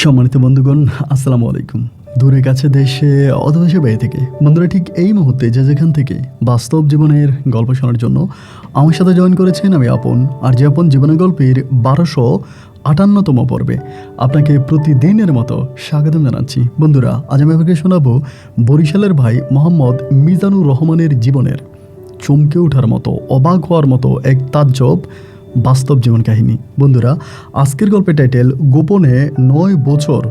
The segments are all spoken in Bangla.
সম্মানিত বন্ধুগণ, আসসালামু আলাইকুম। দূরে কাছে দেশে অথবা বাইরে থেকে বন্ধুরা ঠিক এই মুহূর্তে যে যেখান থেকে বাস্তব জীবনের গল্প শোনার জন্য আমার সাথে জয়েন করেছেন আমি আপন। আর যে আপন জীবনের গল্পের 1258তম পর্বে আপনাকে প্রতিদিনের মতো স্বাগতম জানাচ্ছি। বন্ধুরা, আজ আমি আপনাকে শোনাবো বরিশালের ভাই মোহাম্মদ মিজানুর রহমানের জীবনের চমকে ওঠার মতো, অবাক হওয়ার মতো এক তাজ্জব বাস্তব জীবন কাহিনী। বন্ধুরা, আজকের গল্পের টাইটেল গোপনে 9 বছর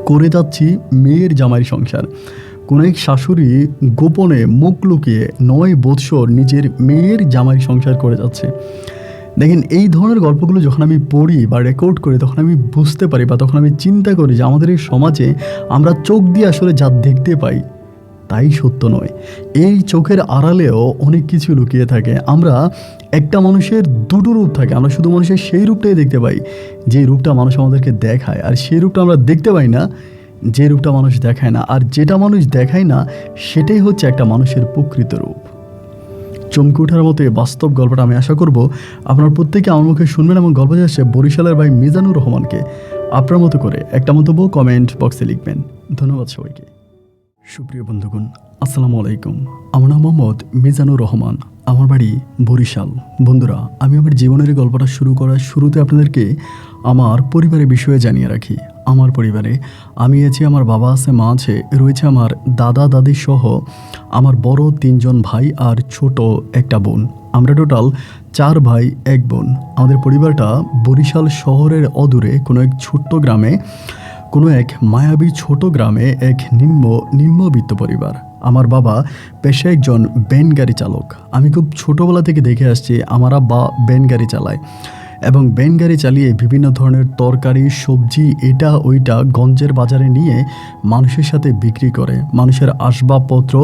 করে যাচ্ছি মেয়ের জামাই সংসার। কোন এক শাশুড়ি গোপনে মুখ লুকিয়ে 9 বছর নিজের মেয়ের জামাই সংসার করে যাচ্ছে। দেখেন, এই ধরনের গল্পগুলো যখন আমি পড়ি বা রেকর্ড করি তখন আমি বুঝতে পারি বা তখন আমি চিন্তা করি যে আমাদের এই সমাজে আমরা চোখ দিয়ে আসলে যা দেখতে পাই তাই সত্য নয়। এই চোখের আড়ালেও অনেক কিছু লুকিয়ে থাকে। আমরা একটা মানুষের দুটো রূপ থাকে, আমরা শুধু মানুষের সেই রূপটাই দেখতে পাই যে রূপটা মানুষ আমাদেরকে দেখায়, আর সেই রূপটা আমরা দেখতে পাই না যে রূপটা মানুষ দেখায় না। আর যেটা মানুষ দেখায় না সেটাই হচ্ছে একটা মানুষের প্রকৃত রূপ। চমকে ওঠার মতো এই বাস্তব গল্পটা আমি আশা করব আপনার প্রত্যেকে আমার মুখে শুনবেন এবং গল্প যাচ্ছে বরিশালের ভাই মিজানুর রহমানকে আপনার মতো করে একটা মন্তব্য কমেন্ট বক্সে লিখবেন। ধন্যবাদ সবাইকে। সুপ্রিয় বন্ধুগণ, আসসালামু আলাইকুম। আমার নাম মোহাম্মদ মিজানুর রহমান, আমার বাড়ি বরিশাল। বন্ধুরা, আমি আমার জীবনের গল্পটা শুরু করার শুরুতে আপনাদেরকে আমার পরিবারের বিষয়ে জানিয়ে রাখি। আমার পরিবারে আমি আছি, আমার বাবা আছে, মা আছে, রয়েছে আমার দাদা দাদি সহ আমার বড় 3 জন ভাই আর ছোট একটা বোন। আমরা টোটাল 4 ভাই 1 বোন। আমাদের পরিবারটা বরিশাল শহরের অদূরে কোনো এক ছোট্ট গ্রামে, কোনো এক মায়াবী ছোট গ্রামে এক নিম্নবিত্ত পরিবার। আমার বাবা পেশায় একজন ভ্যান গাড়ি চালক। আমি খুব ছোটোবেলা থেকে দেখে আসছি আমার আব্বা ভ্যান গাড়ি চালায় এবং ভ্যান গাড়ি চালিয়ে বিভিন্ন ধরনের তরকারি, সবজি, এটা ওইটা গঞ্জের বাজারে নিয়ে মানুষের সাথে বিক্রি করে, মানুষের আসবাবপত্র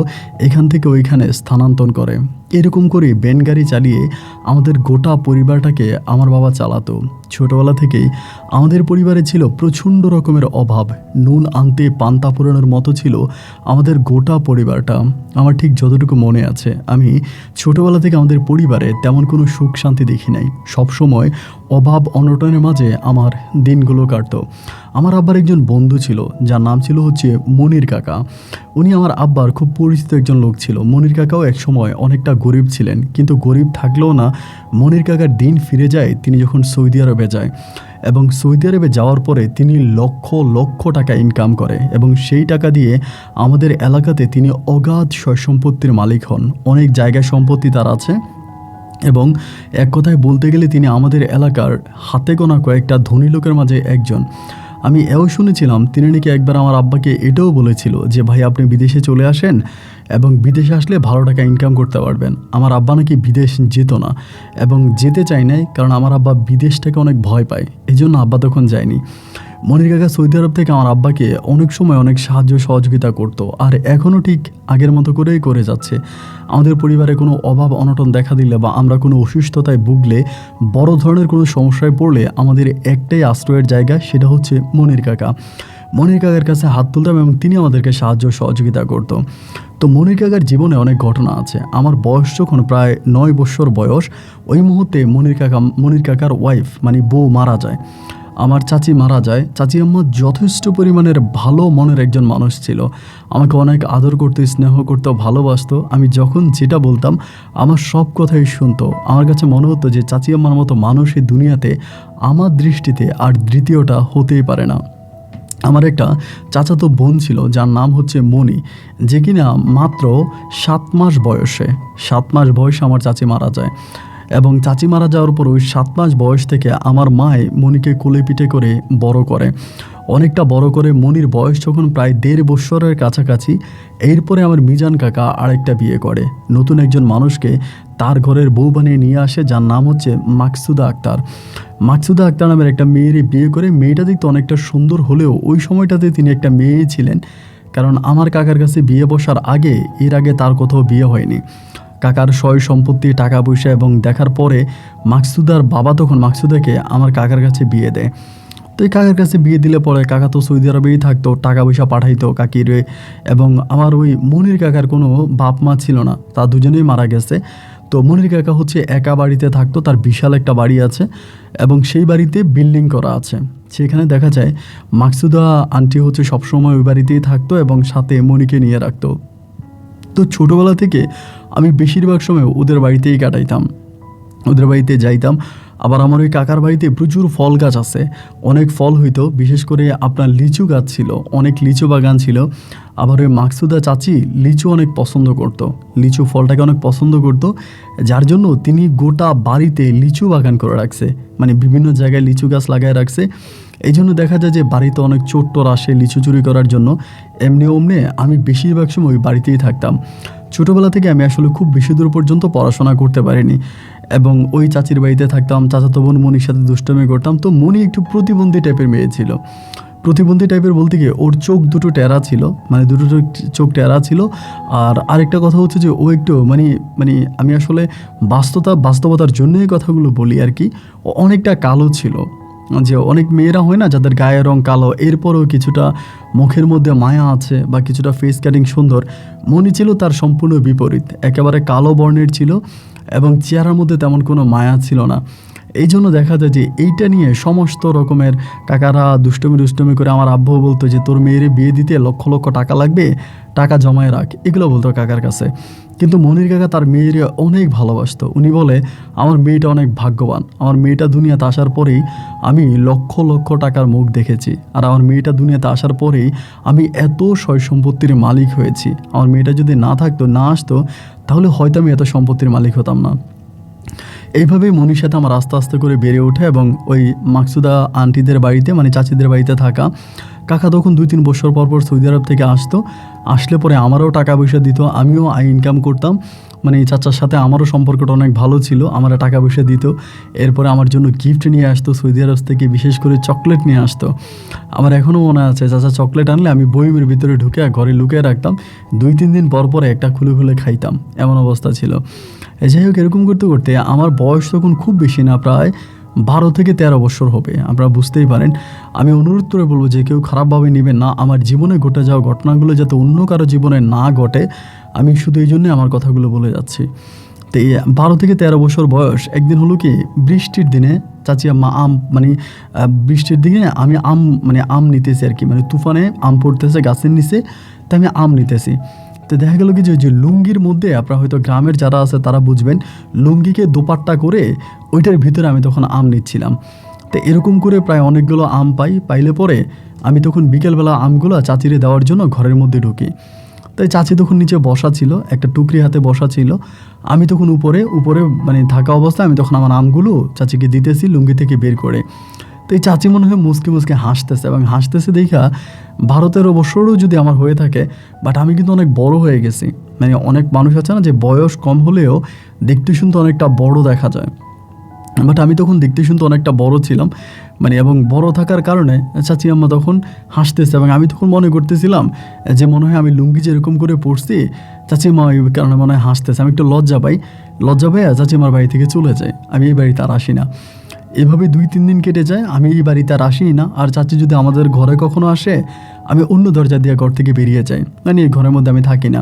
এখান থেকে ওইখানে স্থানান্তর করে। এরকম করে ভ্যান গাড়ি চালিয়ে আমাদের গোটা পরিবারটাকে আমার বাবা চালাতো। ছোটোবেলা থেকেই আমাদের পরিবারে ছিল প্রচণ্ড রকমের অভাব। নুন আনতে পান্তা পুরানোর মতো ছিল আমাদের গোটা পরিবারটা। আমার ঠিক যতটুকু মনে আছে, আমি ছোটোবেলা থেকে আমাদের পরিবারে তেমন কোনো সুখ শান্তি দেখি নাই। সবসময় অভাব অনটনের মাঝে আমার দিনগুলো কাটতো। আমার আব্বার একজন বন্ধু ছিল যার নাম ছিল হচ্ছে মনির কাকা। উনি আমার আব্বার খুব পরিচিত একজন লোক ছিল। মনির কাকাও এক সময় অনেকটা গরিব ছিলেন, কিন্তু গরিব থাকলেও না, মনির কাকার দিন ফিরে যায় তিনি যখন সৌদি আরবে যায় এবং সৌদি আরবে যাওয়ার পরে তিনি লক্ষ লক্ষ টাকা ইনকাম করে এবং সেই টাকা দিয়ে আমাদের এলাকাতে তিনি অগাধ সয় সম্পত্তির মালিক হন। অনেক জায়গা সম্পত্তি তার আছে এবং এক কথায় বলতে গেলে তিনি আমাদের এলাকার হাতে গোনা কয়েকটা ধনী লোকের মাঝে একজন। আমি এও শুনেছিলাম তিনি নাকি একবার আমার আব্বাকে এটাও বলেছিল যে ভাই, আপনি বিদেশে চলে আসেন এবং বিদেশে আসলে ভালো টাকা ইনকাম করতে পারবেন। আমার আব্বা নাকি বিদেশ যেত না এবং যেতে চায় নাই, কারণ আমার আব্বা বিদেশটাকে অনেক ভয় পায়, এই জন্য আব্বা তখন যায়নি। মনির কাকা সৌদি আরব থেকে আমার আব্বাকে অনেক সময় অনেক সাহায্য সহযোগিতা করতো, আর এখনও ঠিক আগের মতো করেই করে যাচ্ছে। আমাদের পরিবারে কোনো অভাব অনটন দেখা দিলে বা আমরা কোনো অসুস্থতায় ভুগলে, বড় ধরনের কোনো সমস্যায় পড়লে আমাদের একটাই আশ্রয়ের জায়গা, সেটা হচ্ছে মনির কাকা। মনির কাকার কাছে হাত তুলতাম এবং তিনি আমাদেরকে সাহায্য সহযোগিতা করতো। তো মনির কাকার জীবনে অনেক ঘটনা আছে। আমার বয়স যখন প্রায় 9 বছর বয়স, ওই মুহূর্তে মনির কাকার ওয়াইফ মানে বউ মারা যায়। আমার চাচি মারা যায়। চাচি আম্মা যথেষ্ট পরিমাণের ভালো মনের একজন মানুষ ছিল। আমাকে অনেক আদর করতে, স্নেহ করতে, ভালোবাসতো। আমি যখন যেটা বলতাম আমার সব কথাই শুনতো। আমার কাছে মনে হতো যে চাচি আম্মার মতো মানুষ এই দুনিয়াতে আমার দৃষ্টিতে আর দ্বিতীয়টা হতেই পারে না। আমার একটা চাচাতো বোন ছিল যার নাম হচ্ছে মনি, যে কিনা মাত্র 7 মাস বয়সে আমার চাচি মারা যায় এবং চাচি মারা যাওয়ার পর ওই 7 মাস বয়স থেকে আমার মায়ে মনিকে কোলে পিঠে করে বড় করে, অনেকটা বড় করে। মনির বয়স যখন প্রায় 1.5 বছরের কাছাকাছি, এরপরে আমার মিজান কাকা আরেকটা বিয়ে করে, নতুন একজন মানুষকে তার ঘরের বউ বানিয়ে নিয়ে আসে যার নাম হচ্ছে মাকসুদা আক্তার। মাকসুদা আক্তার নামের একটা মেয়ের বিয়ে করে। মেয়েটা দেখতে অনেকটা সুন্দর হলেও ওই সময়টাতে তিনি একটা মেয়ে ছিলেন, কারণ আমার কাকার কাছে বিয়ে বসার আগে, এর আগে তার কোথাও বিয়ে হয়নি। কাকার সয় সম্পত্তি, টাকা পয়সা এবং দেখার পরে মাকসুদার বাবা তখন মাকসুদাকে আমার কাকার কাছে বিয়ে দেয়। তো এই কাকার কাছে বিয়ে দিলে পরে কাকা তো সৌদি আরবেই থাকতো, টাকা পয়সা পাঠাইতো কাকিরে। এবং আমার ওই মনির কাকার কোনো বাপ মা ছিল না, তা দুজনেই মারা গেছে। তো মনির কাকা হচ্ছে একা বাড়িতে থাকতো, তার বিশাল একটা বাড়ি আছে এবং সেই বাড়িতে বিল্ডিং করা আছে। সেখানে দেখা যায় মাকসুদা আন্টি হচ্ছে সবসময় ওই বাড়িতেই থাকতো এবং সাথে মনিকে নিয়ে রাখতো। তো ছোটোবেলা থেকে আমি বেশিরভাগ সময় ওদের বাড়িতেই কাটাইতাম, ওদের বাড়িতে যাইতাম। আবার আমার ওই কাকার বাড়িতে প্রচুর ফল গাছ আছে, অনেক ফল হইতো, বিশেষ করে আপনার লিচু গাছ ছিল, অনেক লিচু বাগান ছিল। আবার ওই মাকসুদা চাচি লিচু অনেক পছন্দ করতো, লিচু ফলটাকে অনেক পছন্দ করতো, যার জন্য তিনি গোটা বাড়িতে লিচু বাগান করে রাখছে, মানে বিভিন্ন জায়গায় লিচু গাছ লাগায় রাখছে। এই জন্য দেখা যায় যে বাড়িতে অনেক চোর টোর আসে লিচু চুরি করার জন্য। এমনি অমনি আমি বেশিরভাগ সময় ওই বাড়িতেই থাকতাম। ছোটোবেলা থেকে আমি আসলে খুব বেশি দূর পর্যন্ত পড়াশোনা করতে পারিনি এবং ওই চাচির বাড়িতে থাকতাম, চাচাতো বোন মনির সাথে দুষ্টামি করতাম। তো মনি একটু প্রতিবন্ধী টাইপের মেয়ে ছিল, প্রতিবন্ধী টাইপের বলতে গিয়ে ওর চোখ দুটো টেরা ছিল, মানে দুটো চোখ টেরা ছিল। আর আরেকটা কথা হচ্ছে যে ও একটু মানে মানে আমি আসলে বাস্তবতার জন্যই কথাগুলো বলি আর কি, ও অনেকটা কালো ছিল। যে অনেক মেয়েরা হয় না যাদের গায়ের রং কালো, এরপরেও কিছুটা মুখের মধ্যে মায়া আছে বা কিছুটা ফেস কাটিং সুন্দর, মনি ছিল তার সম্পূর্ণ বিপরীত, একেবারে কালো বর্ণের ছিল এবং চেহারার মধ্যে তেমন কোনো মায়া ছিল না। এই জন্য দেখা যায় যে এইটা নিয়ে সমস্ত রকমের কাকারা দুষ্টমি করে আমার আব্বু বলতো যে তোর মেয়েরে বিয়ে দিতে লক্ষ লক্ষ টাকা লাগবে, টাকা জমায় রাখ, এগুলো বলতো কাকার কাছে। কিন্তু মনির কাকা তার মেয়েরে অনেক ভালোবাসতো। উনি বলে আমার মেয়েটা অনেক ভাগ্যবান, আমার মেয়েটা দুনিয়াতে আসার পরেই আমি লক্ষ লক্ষ টাকার মুখ দেখেছি, আর আমার মেয়েটা দুনিয়াতে আসার পরেই আমি এত সয় সম্পত্তির মালিক হয়েছি। আমার মেয়েটা যদি না থাকতো, না আসতো, তাহলে হয়তো আমি এত সম্পত্তির মালিক হতাম না। এইভাবেই মনির সাথে আমার আস্তে আস্তে করে বেড়ে ওঠে এবং ওই মাকসুদা আন্টিদের বাড়িতে মানে চাচিদের বাড়িতে থাকা। কাকা তখন 2-3 বছর পর সৌদি আরব থেকে আসতো, আসলে পরে আমারও টাকা পয়সা দিত, আমিও ইনকাম করতাম, মানে এই চাচার সাথে আমারও সম্পর্কটা অনেক ভালো ছিল, আমার টাকা পয়সা দিত। এরপরে আমার জন্য গিফট নিয়ে আসতো সৌদি আরব থেকে, বিশেষ করে চকলেট নিয়ে আসতো। আমার এখনও মনে আছে চাচা চকলেট আনলে আমি বইমের ভিতরে ঢুকে ঘরে লুকিয়ে রাখতাম, 2-3 দিন পর পরে একটা খুলে খুলে খাইতাম, এমন অবস্থা ছিল। যাই হোক, এরকম করতে করতে আমার বয়স তখন খুব বেশি না, প্রায় 12 থেকে 13 বছর হবে, আপনারা বুঝতেই পারেন। আমি অনুরোধ করে বলবো যে কেউ খারাপভাবে নেবেন না, আমার জীবনে ঘটে যাওয়া ঘটনাগুলো যাতে অন্য কারো জীবনে না ঘটে, আমি শুধু এই জন্যই আমার কথাগুলো বলে যাচ্ছি। তো এই 12 থেকে 13 বছর বয়স, একদিন হলো কি বৃষ্টির দিনে চাচি আম্মা বৃষ্টির দিনে আমি আম নিতেছি আর কি, মানে তুফানে আম পড়তেছে গাছের নিচে, তাই আমি আম নিতেছি। তো দেখা গেল কি যে লুঙ্গির মধ্যে, আপনারা হয়তো গ্রামের যারা আছে তারা বুঝবেন, লুঙ্গিকে দোপাট্টা করে ওইটার ভিতরে আমি তখন আম নিচ্ছিলাম। তো এরকম করে প্রায় অনেকগুলো আম পাইলে পরে আমি তখন বিকেলবেলা আমগুলো চাচিরে দেওয়ার জন্য ঘরের মধ্যে ঢুকি। তাই চাচি তখন নিচে বসা ছিল, একটা টুকরি হাতে বসা ছিল, আমি তখন উপরে মানে থাকা অবস্থায় আমি তখন আমার আমগুলো চাচিকে দিতেছি লুঙ্গি থেকে বের করে। তো এই চাচি মনে হয় মুসকে মুসকে হাসতেছে, এবং হাসতেছে দেখা 12-13 বছরও যদি আমার হয়ে থাকে, বাট আমি কিন্তু অনেক বড় হয়ে গেছি। মানে অনেক মানুষ আছে না যে বয়স কম হলেও দেখতে শুনতে অনেকটা বড় দেখা যায়, বাট আমি তখন দেখতে শুনতে অনেকটা বড় ছিলাম, মানে এবং বড় থাকার কারণে চাচি আম্মা তখন হাসতেছে এবং আমি তখন মনে করতেছিলাম যে মনে হয় আমি লুঙ্গি যেরকম করে পরছি, চাচি মা এই কারণে মনে হয় হাসতেছে। আমি একটু লজ্জা পাই চাচি আমার বাড়ি থেকে চলে যায়, আমি এই বাড়িতে আর আসি না। এভাবে 2-3 দিন কেটে যায়, আমি এই বাড়িতে আর আসি না। আর চাচি যদি আমাদের ঘরে কখনো আসে, আমি অন্য দরজা দিয়ে ঘর থেকে বেরিয়ে যাই, মানে এই ঘরের মধ্যে আমি থাকি না,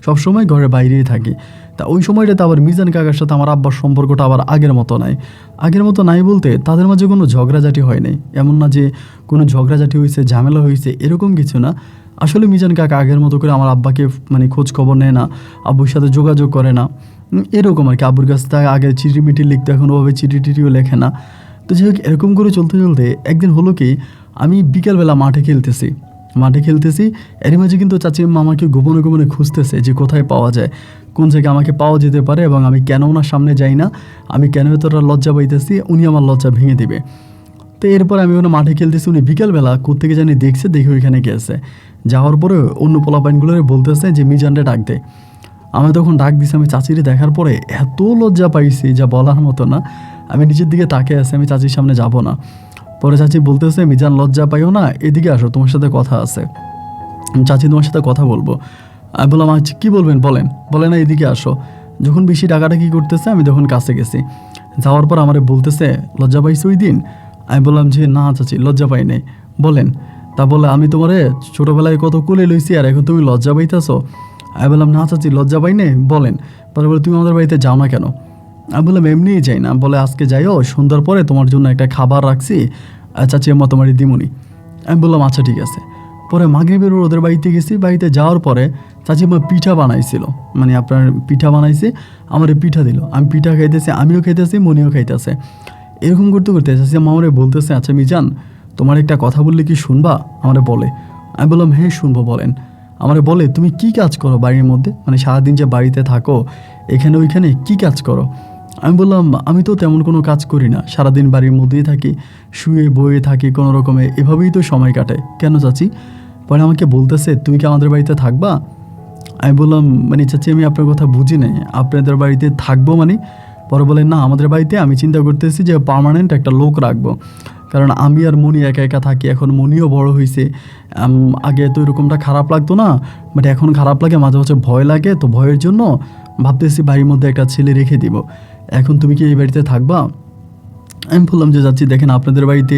সবসময় ঘরের বাইরেই থাকি। তা ওই সময়টাতে আবার মিজান কাকার সাথে আমার আব্বার সম্পর্কটা আবার আগের মতো নাই বলতে তাদের মাঝে কোনো ঝগড়াঝাটি হয় নাই, এমন না যে কোনো ঝগড়াঝাটি হয়েছে, ঝামেলা হয়েছে, এরকম কিছু না। আসলে মিজান কাকা আগের মতো করে আমার আব্বাকে মানে খোঁজ খবর নেয় না, আব্বুর সাথে যোগাযোগ করে না, এরকম আর কি। আব্বুর কাছ থেকে আগে চিঠি মিঠি লিখতে, এখন ওভাবে চিঠিও লেখে না। তো যাই হোক, এরকম করে চলতে একদিন হলো কি, আমি বিকেলবেলা মাঠে খেলতেছি, এরই মাঝে কিন্তু চাচি আম্মা আমাকে গোপনে খুঁজতেছে যে কোথায় পাওয়া যায়, কোন জায়গায় আমাকে পাওয়া যেতে পারে, এবং আমি কেন ওনার সামনে যাই না, আমি কেন এতটা লজ্জা পাইতেছি, উনি আমার লজ্জা ভেঙে দিবে। তো এরপর আমি ওখানে মাঠে খেলতেছি, উনি বিকেলবেলা কোত্থেকে জানি দেখে ওইখানে গেছে। যাওয়ার পরে অন্য পোলাপাইনগুলোরে বলতেছে যে মিজানরে ডাক দে। আমি তখন ডাক দিছি, আমি চাচিরে দেখার পরে এত লজ্জা পাইছি যা বলার মতো না। আমি নিচের দিকে তাকিয়ে আছি, আমি চাচির সামনে যাব না। পরে চাচি বলতেছে, মিজান লজ্জা পাইও না, এদিকে আসো, তোমার সাথে কথা আছে। চাচি তোমার সাথে কথা বলবো। আমি বললাম আচ্ছা কী বলবেন বলে না, এদিকে আসো। যখন বেশি ডাকাডাকি করতেছে, আমি তখন কাছে গেছি। যাওয়ার পর আমারে বলতেছে, লজ্জা পাইছি ওই দিন? আমি বললাম যে না চাচি, লজ্জা পাই নাই। বলেন। তা বলে, আমি তোমারে ছোটোবেলায় কত কোলে লইছি, আর এখন তুমি লজ্জা পাইতেছো? আমি বললাম না চাচি লজ্জা পাই নে, বলেন। পরে বলে তুমি আমাদের বাড়িতে যাও না কেন? আমি বললাম এমনিই যাই না। বলে আজকে যাইও, সন্ধ্যার পরে তোমার জন্য একটা খাবার রাখছি, চাচি আম্মা তোমারই দিমুনি। আমি বললাম আচ্ছা ঠিক আছে। পরে মাগরিবের ওদের বাড়িতে গেছি। বাড়িতে যাওয়ার পরে চাচিমা পিঠা বানাইছিল, মানে আপনার পিঠা বানাইছে, আমার পিঠা দিল। আমি পিঠা খাইতেছি, আমিও খাইতেছি, মনিও খাইতেছে। এরকম করতে করতে চাচিমা আমারে বলতেছে, আচ্ছা মিজান, তোমার একটা কথা বললে কি শুনবা? আমারে বলে। আমি বললাম হ্যাঁ শুনবো, বলেন। আমারে বলে তুমি কি কাজ করো বাড়ির মধ্যে, মানে সারাদিন যে বাড়িতে থাকো এখানে ওইখানে কি কাজ করো? আমি বললাম আমি তো তেমন কোনো কাজ করি না, সারাদিন বাড়ির মধ্যেই থাকি, শুয়ে বয়ে থাকি কোনো রকমে, এভাবেই তো সময় কাটে। কেন চাচি? পরে আমাকে বলতেছে তুমি কি আমাদের বাড়িতে থাকবা? আমি বললাম মানে চাচি আমি আপনার কথা বুঝি নাই, আপনাদের বাড়িতে থাকবো মানে? পরে বলে না, আমাদের বাড়িতে আমি চিন্তা করতেছি যে পার্মানেন্ট একটা লোক রাখবো, কারণ আমি আর মনি একা একা থাকি। এখন মনিও বড় হয়েছে, আগে তো এরকমটা খারাপ লাগতো না, বাট এখন খারাপ লাগে, মাঝে মাঝে ভয় লাগে। তো ভয়ের জন্য ভাবতেছি বাড়ির মধ্যে একটা ছেলে রেখে দিব। এখন তুমি কি এই বাড়িতে থাকবা? আমি বললাম যে যাচ্ছি, দেখেন আপনাদের বাড়িতে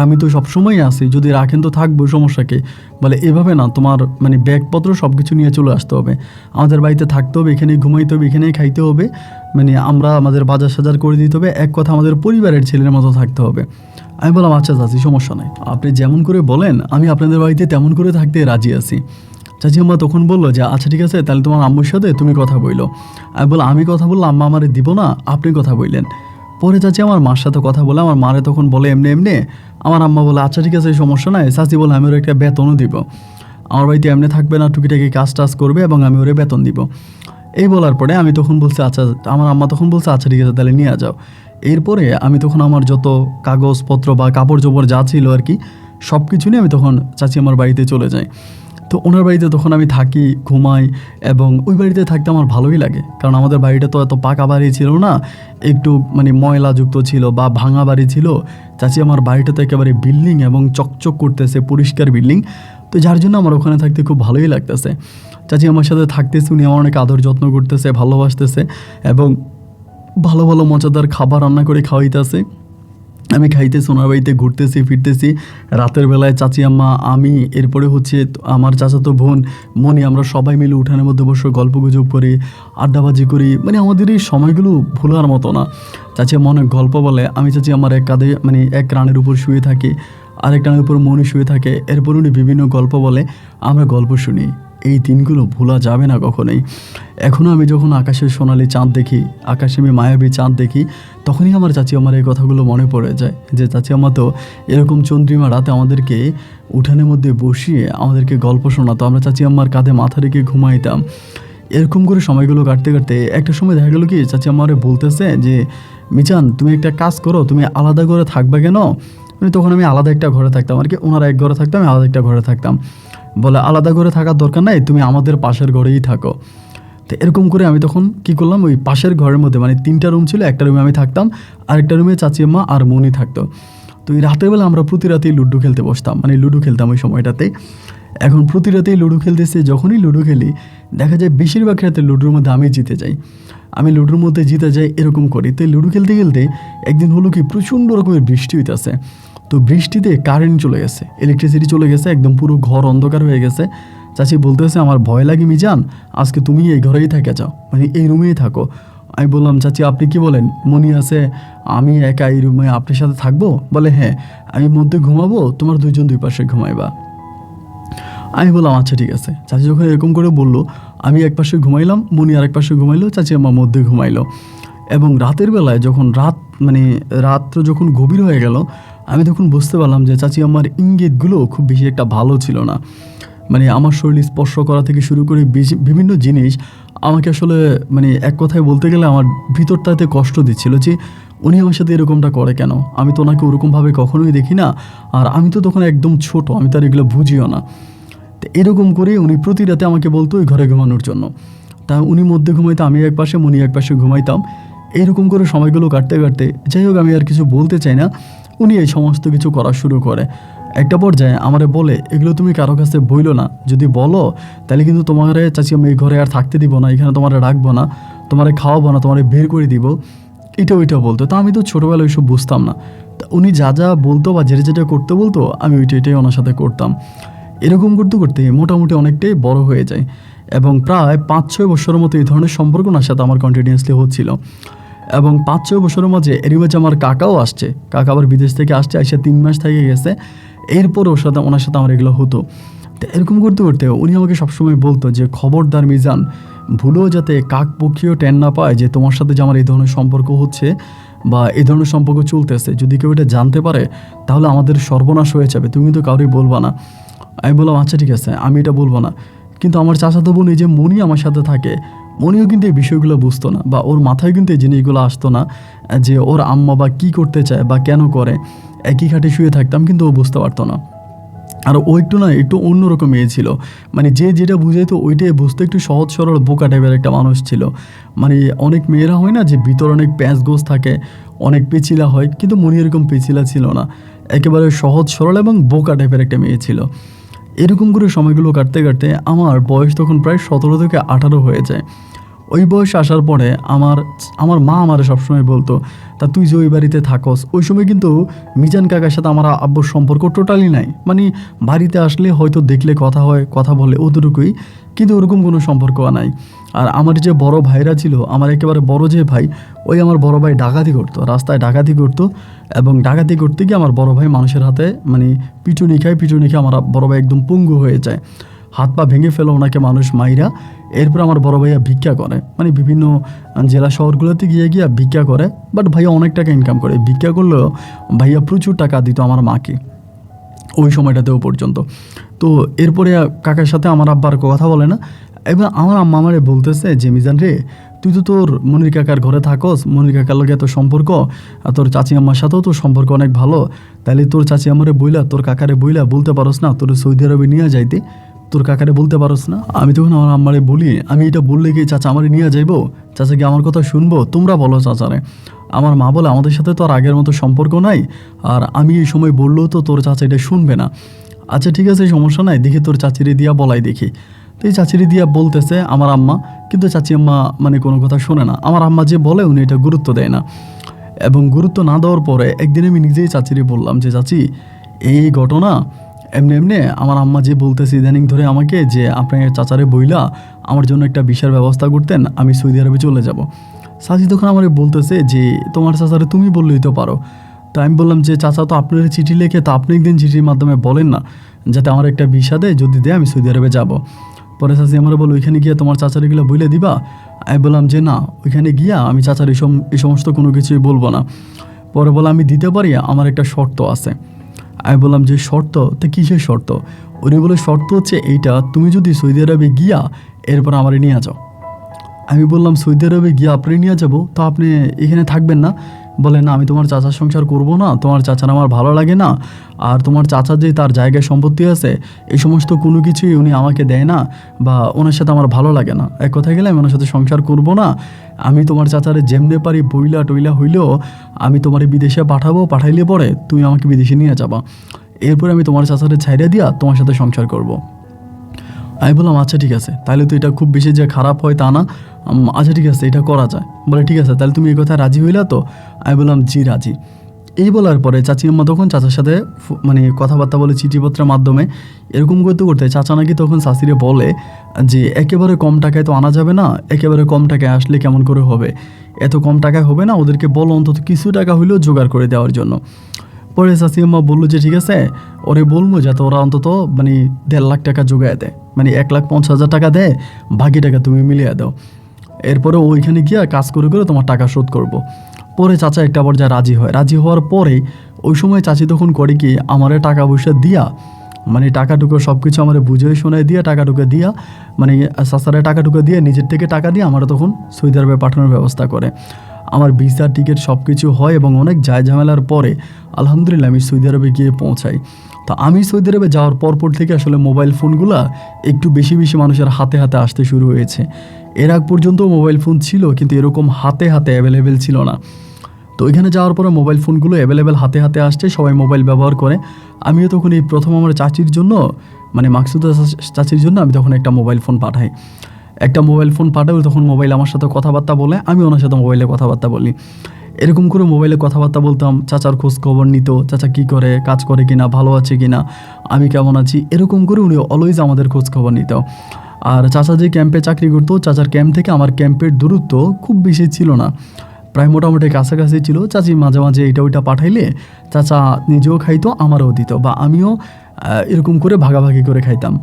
আমি তো সবসময় আসি, যদি রাখেন তো থাকবো, সমস্যাকে। বলে এভাবে না, তোমার মানে ব্যাগপত্র সব কিছু নিয়ে চলে আসতে হবে, আমাদের বাড়িতে থাকতে হবে, এখানেই ঘুমাইতে হবে, এখানেই খাইতে হবে, মানে আমরা আমাদের বাজার সাজার করে দিতে হবে, এক কথা আমাদের পরিবারের ছেলের মতো থাকতে হবে। আমি বললাম আচ্ছা চাচি সমস্যা নাই, আপনি যেমন করে বলেন আমি আপনাদের বাড়িতে তেমন করে থাকতে রাজি আছি। চাচি আম্মা তখন বললো যে আচ্ছা ঠিক আছে, তাহলে তোমার আম্মুর সাথে তুমি কথা বইলো। আমি বললাম আমি কথা বললাম, আম্মা আমারে দিব না, আপনি কথা বললেন। পরে চাচি আমার মার সাথে কথা বলে, আমার মারে তখন বলে এমনি এমনি। আমার আম্মা বলে আচ্ছা ঠিক আছে সমস্যা নাই। চাচি বলে আমি ওর একটা বেতনও দিব, আমার বাড়িতে এমনি থাকবে না, টুকিটাকি কাজ টাজ করবে এবং আমি ওরে বেতন দিব। এই বলার পরে আমি তখন বলছি আচ্ছা, আমার আম্মা তখন বলছে আচ্ছা ঠিক আছে তাহলে নিয়ে যাও। এরপরে আমি তখন আমার যত কাগজপত্র বা কাপড় চোপড় যা ছিল আর কি, সব কিছু নিয়ে আমি তখন চাচি আমার বাড়িতে চলে যাই। তো ওনার বাড়িতে তখন আমি থাকি, ঘুমাই, এবং ওই বাড়িতে থাকতে আমার ভালোই লাগে, কারণ আমাদের বাড়িটা তো এত পাকা বাড়ি ছিল না, একটু মানে ময়লাযুক্ত ছিল বা ভাঙা বাড়ি ছিল। চাচি আমার বাড়িটা তো একেবারে বিল্ডিং এবং চকচক করতেছে, পরিষ্কার বিল্ডিং। তো যার জন্য আমার ওখানে থাকতে খুব ভালোই লাগতেছে। চাচি আমার সাথে থাকতেছে, উনি আমার অনেক আদর যত্ন করতেছে, ভালোবাসতেছে, এবং ভালো ভালো মজাদার খাবার রান্না করে খাওয়াইতেছে। আমি খাইতেছি, ওনার বাড়িতে ঘুরতেছি ফিরতেছি। রাতের বেলায় চাচি আম্মা, আমি, এরপরে হচ্ছে আমার চাচাতো বোন মনি, আমরা সবাই মিলে উঠানের মধ্যে বসে গল্প গুজব করি, আড্ডাবাজি করি। মানে আমাদের এই সময়গুলো ভোলার মতো না। চাচি আম্মা অনেক গল্প বলে, আমি চাচি আমার এক কাঁধে মানে এক রানের উপর শুয়ে থাকি, আরেক রানের উপর মনি শুয়ে থাকে, এরপর উনি বিভিন্ন গল্প বলে, আমরা গল্প শুনি। এই দিনগুলো ভোলা যাবে না কখনোই। এখনও আমি যখন আকাশের সোনালি চাঁদ দেখি, আকাশে আমি মায়াবী চাঁদ দেখি, তখনই আমার চাচি আমার এই কথাগুলো মনে পড়ে যায় যে চাচি আমা তো এরকম চন্দ্রিমা রাতে আমাদেরকে উঠানের মধ্যে বসিয়ে আমাদেরকে গল্প শোনাতো, আমরা চাচি আম্মার কাঁধে মাথা রেখে ঘুমাইতাম। এরকম করে সময়গুলো কাটতে কাটতে একটা সময় দেখা গেলো কি চাচি আমারে বলতেছে যে মিজান তুমি একটা কাজ করো, তুমি আলাদা করে থাকবে কেন? তখন আমি আলাদা একটা ঘরে থাকতাম আর কি, ওনারা এক ঘরে থাকতাম, আমি আলাদা একটা ঘরে থাকতাম। বলে আলাদা ঘরে থাকার দরকার নাই, তুমি আমাদের পাশের ঘরেই থাকো। তো এরকম করে আমি তখন কী করলাম, ওই পাশের ঘরের মধ্যে মানে 3টা রুম ছিল, একটা রুমে আমি থাকতাম, আরেকটা রুমে চাচি আম্মা আর মনি থাকতো। তো এই রাতের বেলা আমরা প্রতি রাতেই লুডো খেলতে বসতাম, মানে লুডো খেলতাম ওই সময়টাতে। এখন প্রতি রাতেই লুডো খেলতেছি, যখনই লুডো খেলি দেখা যায় বেশিরভাগ রাতে লুডোর মধ্যে আমি জিতে যাই, আমি লুডোর মধ্যে জিতে যাই, এরকম করি। তো লুডো খেলতে খেলতে একদিন হলো কি প্রচণ্ড রকমের বৃষ্টি হইতেছে। তো বৃষ্টিতে কারেন্ট চলে গেছে, ইলেকট্রিসিটি চলে গেছে, একদম পুরো ঘর অন্ধকার হয়ে গেছে। চাচি বলতেছে আমার ভয় লাগে মিজান, আজকে তুমি এই ঘরেই থেকে যাও, মানে এই রুমেই থাকো। আমি বললাম চাচি আপনি কি বলেন, মনি আছে, আমি একা এই রুমে আপনার সাথে থাকবো? বলে হ্যাঁ, আমি মধ্যে ঘুমাবো, তোমার দুইজন দুই পাশে ঘুমাইবা। আমি বললাম আচ্ছা ঠিক আছে। চাচি যখন এরকম করে বললো, আমি এক পাশে ঘুমাইলাম, মনি আর এক পাশে ঘুমাইলো, চাচি আমার মধ্যে ঘুমাইলো। এবং রাতের বেলায় যখন রাত্র যখন গভীর হয়ে গেল, আমি তখন বুঝতে পারলাম যে চাচি আমার ইঙ্গিতগুলো খুব বেশি একটা ভালো ছিল না। মানে আমার শরীর স্পর্শ করা থেকে শুরু করে বিভিন্ন জিনিস আমাকে আসলে মানে এক কথায় বলতে গেলে আমার ভিতরটাতে কষ্ট দিচ্ছিল যে উনি আমার সাথে এরকমটা করে কেন, আমি তো ওনাকে ওরকমভাবে কখনোই দেখি না, আর আমি তো তখন একদম ছোট, আমি তো আর এগুলো বুঝিও না। তো এরকম করে উনি প্রতি রাতে আমাকে বলতো ওই ঘরে ঘুমানোর জন্য। তা উনি মধ্যে ঘুমাইতো, আমি এক পাশে, মনি এক পাশে ঘুমাইতাম। এরকম করে সময়গুলো কাটতে কাটতে যাই হোক, আমি আর কিছু বলতে চাই না, উনি এই সমস্ত কিছু করা শুরু করে। একটা পর্যায়ে আমারে বলে এগুলো তুমি কারো কাছে বইলো না, যদি বলো তাহলে কিন্তু তোমার চাচি আমি এই ঘরে আর থাকতে দিব না, এখানে তোমার রাখবো না, তোমার খাওয়াবো না, তোমার বের করে দিব, এটা ওইটা বলতো। তা আমি তো ছোটোবেলায় ওইসব বুঝতাম না। তা উনি যা যা বলতো বা যেটা যেটা করতে বলতো আমি ওইটাই ওনার সাথে করতাম। এরকম করতে করতে মোটামুটি অনেকটাই বড় হয়ে যায়। এবং প্রায় 5-6 বছরের মতো এই ধরনের সম্পর্ক ওনার সাথে আমার কন্টিনিউয়াসলি হচ্ছিল। এবং 5-6 বছরের মাঝে এরই মাঝে আমার কাকাও আসছে, কাকা আবার বিদেশ থেকে আসছে, এসে 3 মাস থেকে গেছে। এরপর ওনার সাথে আমার এগুলো হতো। তো এরকম করতে করতে উনি আমাকে সবসময় বলতো যে খবরদার মিজান, ভুলেও যাতে কাক পক্ষীও টেন না পায় যে তোমার সাথে যে আমার এই ধরনের সম্পর্ক হচ্ছে বা এই ধরনের সম্পর্ক চলতেছে, যদি কেউ এটা জানতে পারে তাহলে আমাদের সর্বনাশ হয়ে যাবে, তুমি তো কাউরেই বলবা না। আমি বললাম আচ্ছা ঠিক আছে, আমি এটা বলবো না। কিন্তু আমার চাচাতো বোন এই যে মনি আমার সাথে থাকে, মনিও কিন্তু এই বিষয়গুলো বুঝতো না বা ওর মাথায় কিন্তু এই জিনিসগুলো আসতো না যে ওর আম্মা বা কী করতে চায় বা কেন করে। একই খাটে শুয়ে থাকতাম কিন্তু ও বুঝতে পারতো না। আর ও একটু অন্যরকম মেয়ে ছিল, মানে যে যেটা বুঝাইতো ওইটাই বুঝতে, একটু সহজ সরল বোকা টাইপের একটা মানুষ ছিল। মানে অনেক মেয়েরা হয় না যে ভিতরে অনেক প্যাঁচ গোছ থাকে, অনেক পেচিলা হয়, কিন্তু মনি এরকম পেচিলা ছিল না, একেবারে সহজ সরল এবং বোকা টাইপের একটা মেয়ে ছিল। এরকম করে সময়গুলো কাটতে কাটতে আমার বয়স তখন প্রায় 17 থেকে 18 হয়ে যায়। ওই বয়সে আসার পরে আমার মা আমার সবসময় বলতো, তা তুই যে ওই বাড়িতে থাকস, ওই সময় কিন্তু মিজান কাকার সাথে আমার আব্বুর সম্পর্ক টোটালি নাই। মানে বাড়িতে আসলে হয়তো দেখলে কথা হয়, কথা বলে, অতটুকুই, কিন্তু ওরকম কোনো সম্পর্ক নাই। আর আমার যে বড় ভাইরা ছিল, আমার একেবারে বড় যে ভাই, ওই আমার বড় ভাই ডাকাতি করতো, রাস্তায় ডাকাতি করতো। এবং ডাকাতি করতে গিয়ে আমার বড় ভাই মানুষের হাতে মানে পিটুনি খায় আমার বড় ভাই একদম পঙ্গু হয়ে যায়, হাত পা ভেঙে ফেলো ওনাকে মানুষ মাইরা। এরপর আমার বড় ভাইয়া ভিক্ষা করে, মানে বিভিন্ন জেলা শহরগুলোতে গিয়ে ভিক্ষা করে। বাট ভাইয়া অনেক টাকা ইনকাম করে, ভিক্ষা করলেও ভাইয়া প্রচুর টাকা দিত আমার মাকে ওই সময়টাতেও পর্যন্ত। তো এরপরে কাকার সাথে আমার আব্বার কথা বলে না। এবার আমার আম্মা আমারে বলতেছে যে মিজান রে, তুই তো তোর মনির কাকার ঘরে থাকস, মনির কাকার লগে এত সম্পর্ক, আর তোর চাচি আম্মার সাথেও তোর সম্পর্ক অনেক ভালো, তাহলে তোর চাচি আমারে বইলা, তোর কাকারে বইলা বলতে পারস না তোর সৌদি আরবে নিয়ে যাইতে, তোর কাকারে বলতে পারস না? আমি তখন আমার আম্মারে বলি, আমি এটা বললে কি চাচা আমারে নিয়ে যাইবো? চাচা কি আমার কথা শুনবো? তোমরা বলো চাচারে। আমার মা বলে, আমাদের সাথে তো আর আগের মতো সম্পর্ক নাই, আর আমি এই সময় বললেও তো তোর চাচা এটা শুনবে না। আচ্ছা ঠিক আছে, সমস্যা নাই, দেখি তোর চাচিরে দিয়া বলাই দেখি। তো এই চাচিরে দিয়া বলতেছে আমার আম্মা, কিন্তু চাচি আম্মা মানে কোনো কথা শোনে না। আমার আম্মা যে বলে উনি এটা গুরুত্ব দেয় না। এবং গুরুত্ব না দেওয়ার পরে একদিন আমি নিজেই চাচিরে বললাম যে চাচি, এই ঘটনা এমনি আমার আম্মা যে বলতেছে ইদানিং ধরে আমাকে যে আপনার চাচারে বইলা আমার জন্য একটা ভিসার ব্যবস্থা করতেন, আমি সৌদি আরবে চলে যাব। চাচি তখন আমার বলতেছে যে তোমার চাচারে তুমি বললেই তো পারো। তো আমি বললাম যে চাচা তো আপনার চিঠি লিখে, তো আপনি একদিন চিঠির মাধ্যমে বলেন না যাতে আমার একটা ভিসা দেয়, যদি দেয় আমি সৌদি আরবে যাব। পরে চাচি আমার বলো, ওইখানে গিয়ে তোমার চাচার এগুলো বলে দিবা? আমি বললাম যে না, ওইখানে গিয়া আমি চাচার এই সমস্ত কোনো কিছুই বলবো না। পরে বলে আমি দিতে পারি, আমার একটা শর্ত আছে। আমি বললাম যে শর্ত? তো কিসের শর্ত? উনি বলে শর্ত হচ্ছে এইটা, তুমি যদি সৌদি আরবে গিয়া এরপর আমারে নিয়ে যাও। আমি বললাম সৌদি আরবে গিয়ে আপনি নিয়ে যাবো, তো আপনি এখানে থাকবেন না? বলে না, আমি তোমার চাচার সংসার করব না, তোমার চাচার আমার ভালো লাগে না, আর তোমার চাচার যে তার জায়গায় সম্পত্তি আছে এই সমস্ত কোনো কিছুই উনি আমাকে দেয় না, বা ওনার সাথে আমার ভালো লাগে না। এক কথা গেলে আমি ওনার সাথে সংসার করব না। আমি তোমার চাচারে যেমনে পারি বইলা টইলা হইলেও আমি তোমার বিদেশে পাঠাবো, পাঠাইলে পরে তুমি আমাকে বিদেশে নিয়ে যাবা, এরপরে আমি তোমার চাচারে ছাইড়া দিয়া তোমার সাথে সংসার করব। আমি বললাম আচ্ছা ঠিক আছে, তাহলে তো এটা খুব বেশি যে খারাপ হয় তা না, আচ্ছা ঠিক আছে এটা করা যায়। বলে ঠিক আছে, তাহলে তুমি এই কথা রাজি হইলা তো? আমি বললাম জি রাজি। এই বলার পরে চাচি আম্মা তখন চাচার সাথে মানে কথাবার্তা বলে চিঠিপত্রের মাধ্যমে। এরকম করতে করতে চাচা নাকি তখন চাচিরে বলে যে একেবারে কম টাকায় তো আনা যাবে না, একেবারে কম টাকায় আসলে কেমন করে হবে, এত কম টাকায় হবে না, ওদেরকে বলো অন্তত কিছু টাকা হইলেও জোগাড় করে দেওয়ার জন্য। পরে চাচি আম্মা বললো যে ঠিক আছে, ওরে বলবো যাতে ওরা অন্তত মানে 1.5 লাখ টাকা জোগায় দেয়, মানে 1,50,000 টাকা দেয়, বাকি টাকা তুমি মিলিয়ে দাও, এরপরে ওইখানে গিয়ে কাজ করে করে তোমার টাকা শোধ করব। পরে চাচা একটা পর্যায়ে রাজি হয়। রাজি হওয়ার পরে ওই সময় চাচি তখন করে কি, আমারে টাকা পয়সা দিয়া, মানে টাকাটুকু সব কিছু আমার বুঝে শোনায় দিয়া, টাকাটুকু দিয়া, মানে চাচারে টাকাটুকু দিয়ে নিজের থেকে টাকা দিয়ে আমার তখন সৌদি আরবে পাঠানোর ব্যবস্থা করে। আমার ভিসা টিকিট সব কিছু হয় এবং অনেক যায় ঝামেলার পরে আলহামদুলিল্লাহ আমি সৌদি আরবে গিয়ে পৌঁছাই। তো আমি সৌদি আরবে যাওয়ার পর থেকে আসলে মোবাইল ফোনগুলো একটু বেশি মানুষের হাতে হাতে আসতে শুরু হয়েছে। এর আগ পর্যন্ত মোবাইল ফোন ছিল, কিন্তু এরকম হাতে হাতে অ্যাভেলেবেল ছিল না। তো ওইখানে যাওয়ার পরে মোবাইল ফোনগুলো অ্যাভেলেবেল হাতে হাতে আসছে, সবাই মোবাইল ব্যবহার করে। আমিও তখন এই প্রথম আমার চাচির জন্য, মানে মাকসুদা চাচির জন্য আমি তখন একটা মোবাইল ফোন পাঠাই। একটা মোবাইল ফোন পাঠাবো, তখন মোবাইল আমার সাথে কথাবার্তা বলে, আমি ওনার সাথে মোবাইলে কথাবার্তা বলি। এরকম করে মোবাইলে কথাবার্তা বলতাম, চাচার খোঁজ খবর নিত, চাচা কী করে, কাজ করে কিনা, ভালো আছে কিনা, আমি কেমন আছি, এরকম করে উনি অলওয়েজ আমাদের খোঁজ খবর নিত। আর চাচা যে ক্যাম্পে চাকরি করতো, চাচার ক্যাম্প থেকে আমার ক্যাম্পের দূরত্ব খুব বেশি ছিল না, প্রায় মোটামুটি কাছাকাছি ছিল। চাচি মাঝে মাঝে এটা ওইটা পাঠাইলে চাচা নিজেও খাইতো, আমারও দিত, বা আমিও এরকম করে ভাগাভাগি করে খাইতাম।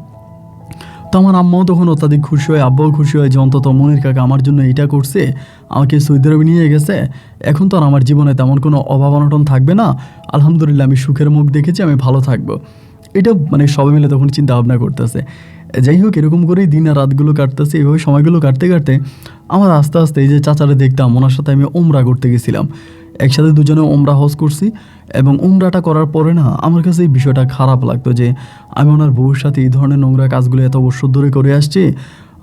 তো আমার আম্মাও তখন অত্যাধিক খুশি হয়, আব্বাও খুশি হয় যে অন্তত মনির কাকা আমার জন্য এটা করছে, আমাকে সৌদি আরবে নিয়ে গেছে, এখন তো আর আমার জীবনে তেমন কোনো অভাব অনটন থাকবে না, আলহামদুলিল্লাহ আমি সুখের মুখ দেখেছি, আমি ভালো থাকবো। এটা মানে সবাই মিলে তখন চিন্তা ভাবনা করতেছে। যাই হোক, এরকম করেই দিন আর রাতগুলো কাটতেছে, এইভাবে সময়গুলো কাটতে কাটতে আমার আস্তে আস্তে এই যে চাচারে দেখতাম, ওনার সাথে আমি ওমরা করতে গেছিলাম, একসাথে দুজনে ওমরা হজ করছি। এবং উমরাটা করার পরে না আমার কাছে এই বিষয়টা খারাপ লাগতো যে আমি ওনার বউর সাথে এই ধরনের নোংরা কাজগুলো এত বছর ধরে করে আসছি।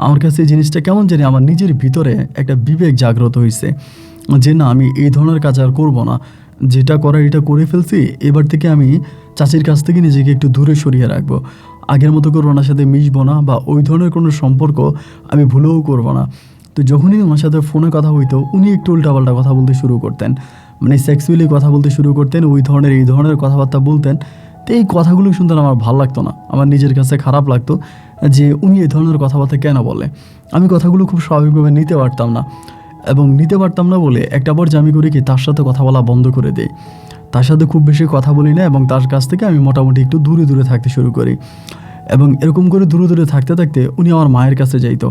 আমার কাছে এই জিনিসটা কেমন জানি আমার নিজের ভিতরে একটা বিবেক জাগ্রত হয়েছে যে না, আমি এই ধরনের কাজ আর করবো না, যেটা করার এটা করে ফেলছি, এবার থেকে আমি চাচির কাছ থেকে নিজেকে একটু দূরে সরিয়ে রাখবো, আগের মতো করে ওনার সাথে মিশবো না, বা ওই ধরনের কোনো সম্পর্ক আমি ভুলেও করবো না। তো যখনই ওনার সাথে ফোনে কথা হইতো, উনি একটু উল্টাপাল্টা কথা বলতে শুরু করতেন, মানে সেক্সুয়ালি কথা বলতে শুরু করতেন, ওই ধরনের এই ধরনের কথাবার্তা বলতেন। তো এই কথাগুলো শুনতে আমার ভালো লাগতো না, আমার নিজের কাছে খারাপ লাগতো যে উনি এই ধরনের কথাবার্তা কেন বলে। আমি কথাগুলো খুব স্বাভাবিকভাবে নিতে পারতাম না, এবং নিতে পারতাম না বলে একটা পর্যায়ে আমি করি কি, তার সাথে কথা বলা বন্ধ করে দিই, তার সাথে খুব বেশি কথা বলি না, এবং তার কাছ থেকে আমি মোটামুটি একটু দূরে দূরে থাকতে শুরু করি। এবং এরকম করে দূরে দূরে থাকতে থাকতে উনি আমার মায়ের কাছে যাইতো,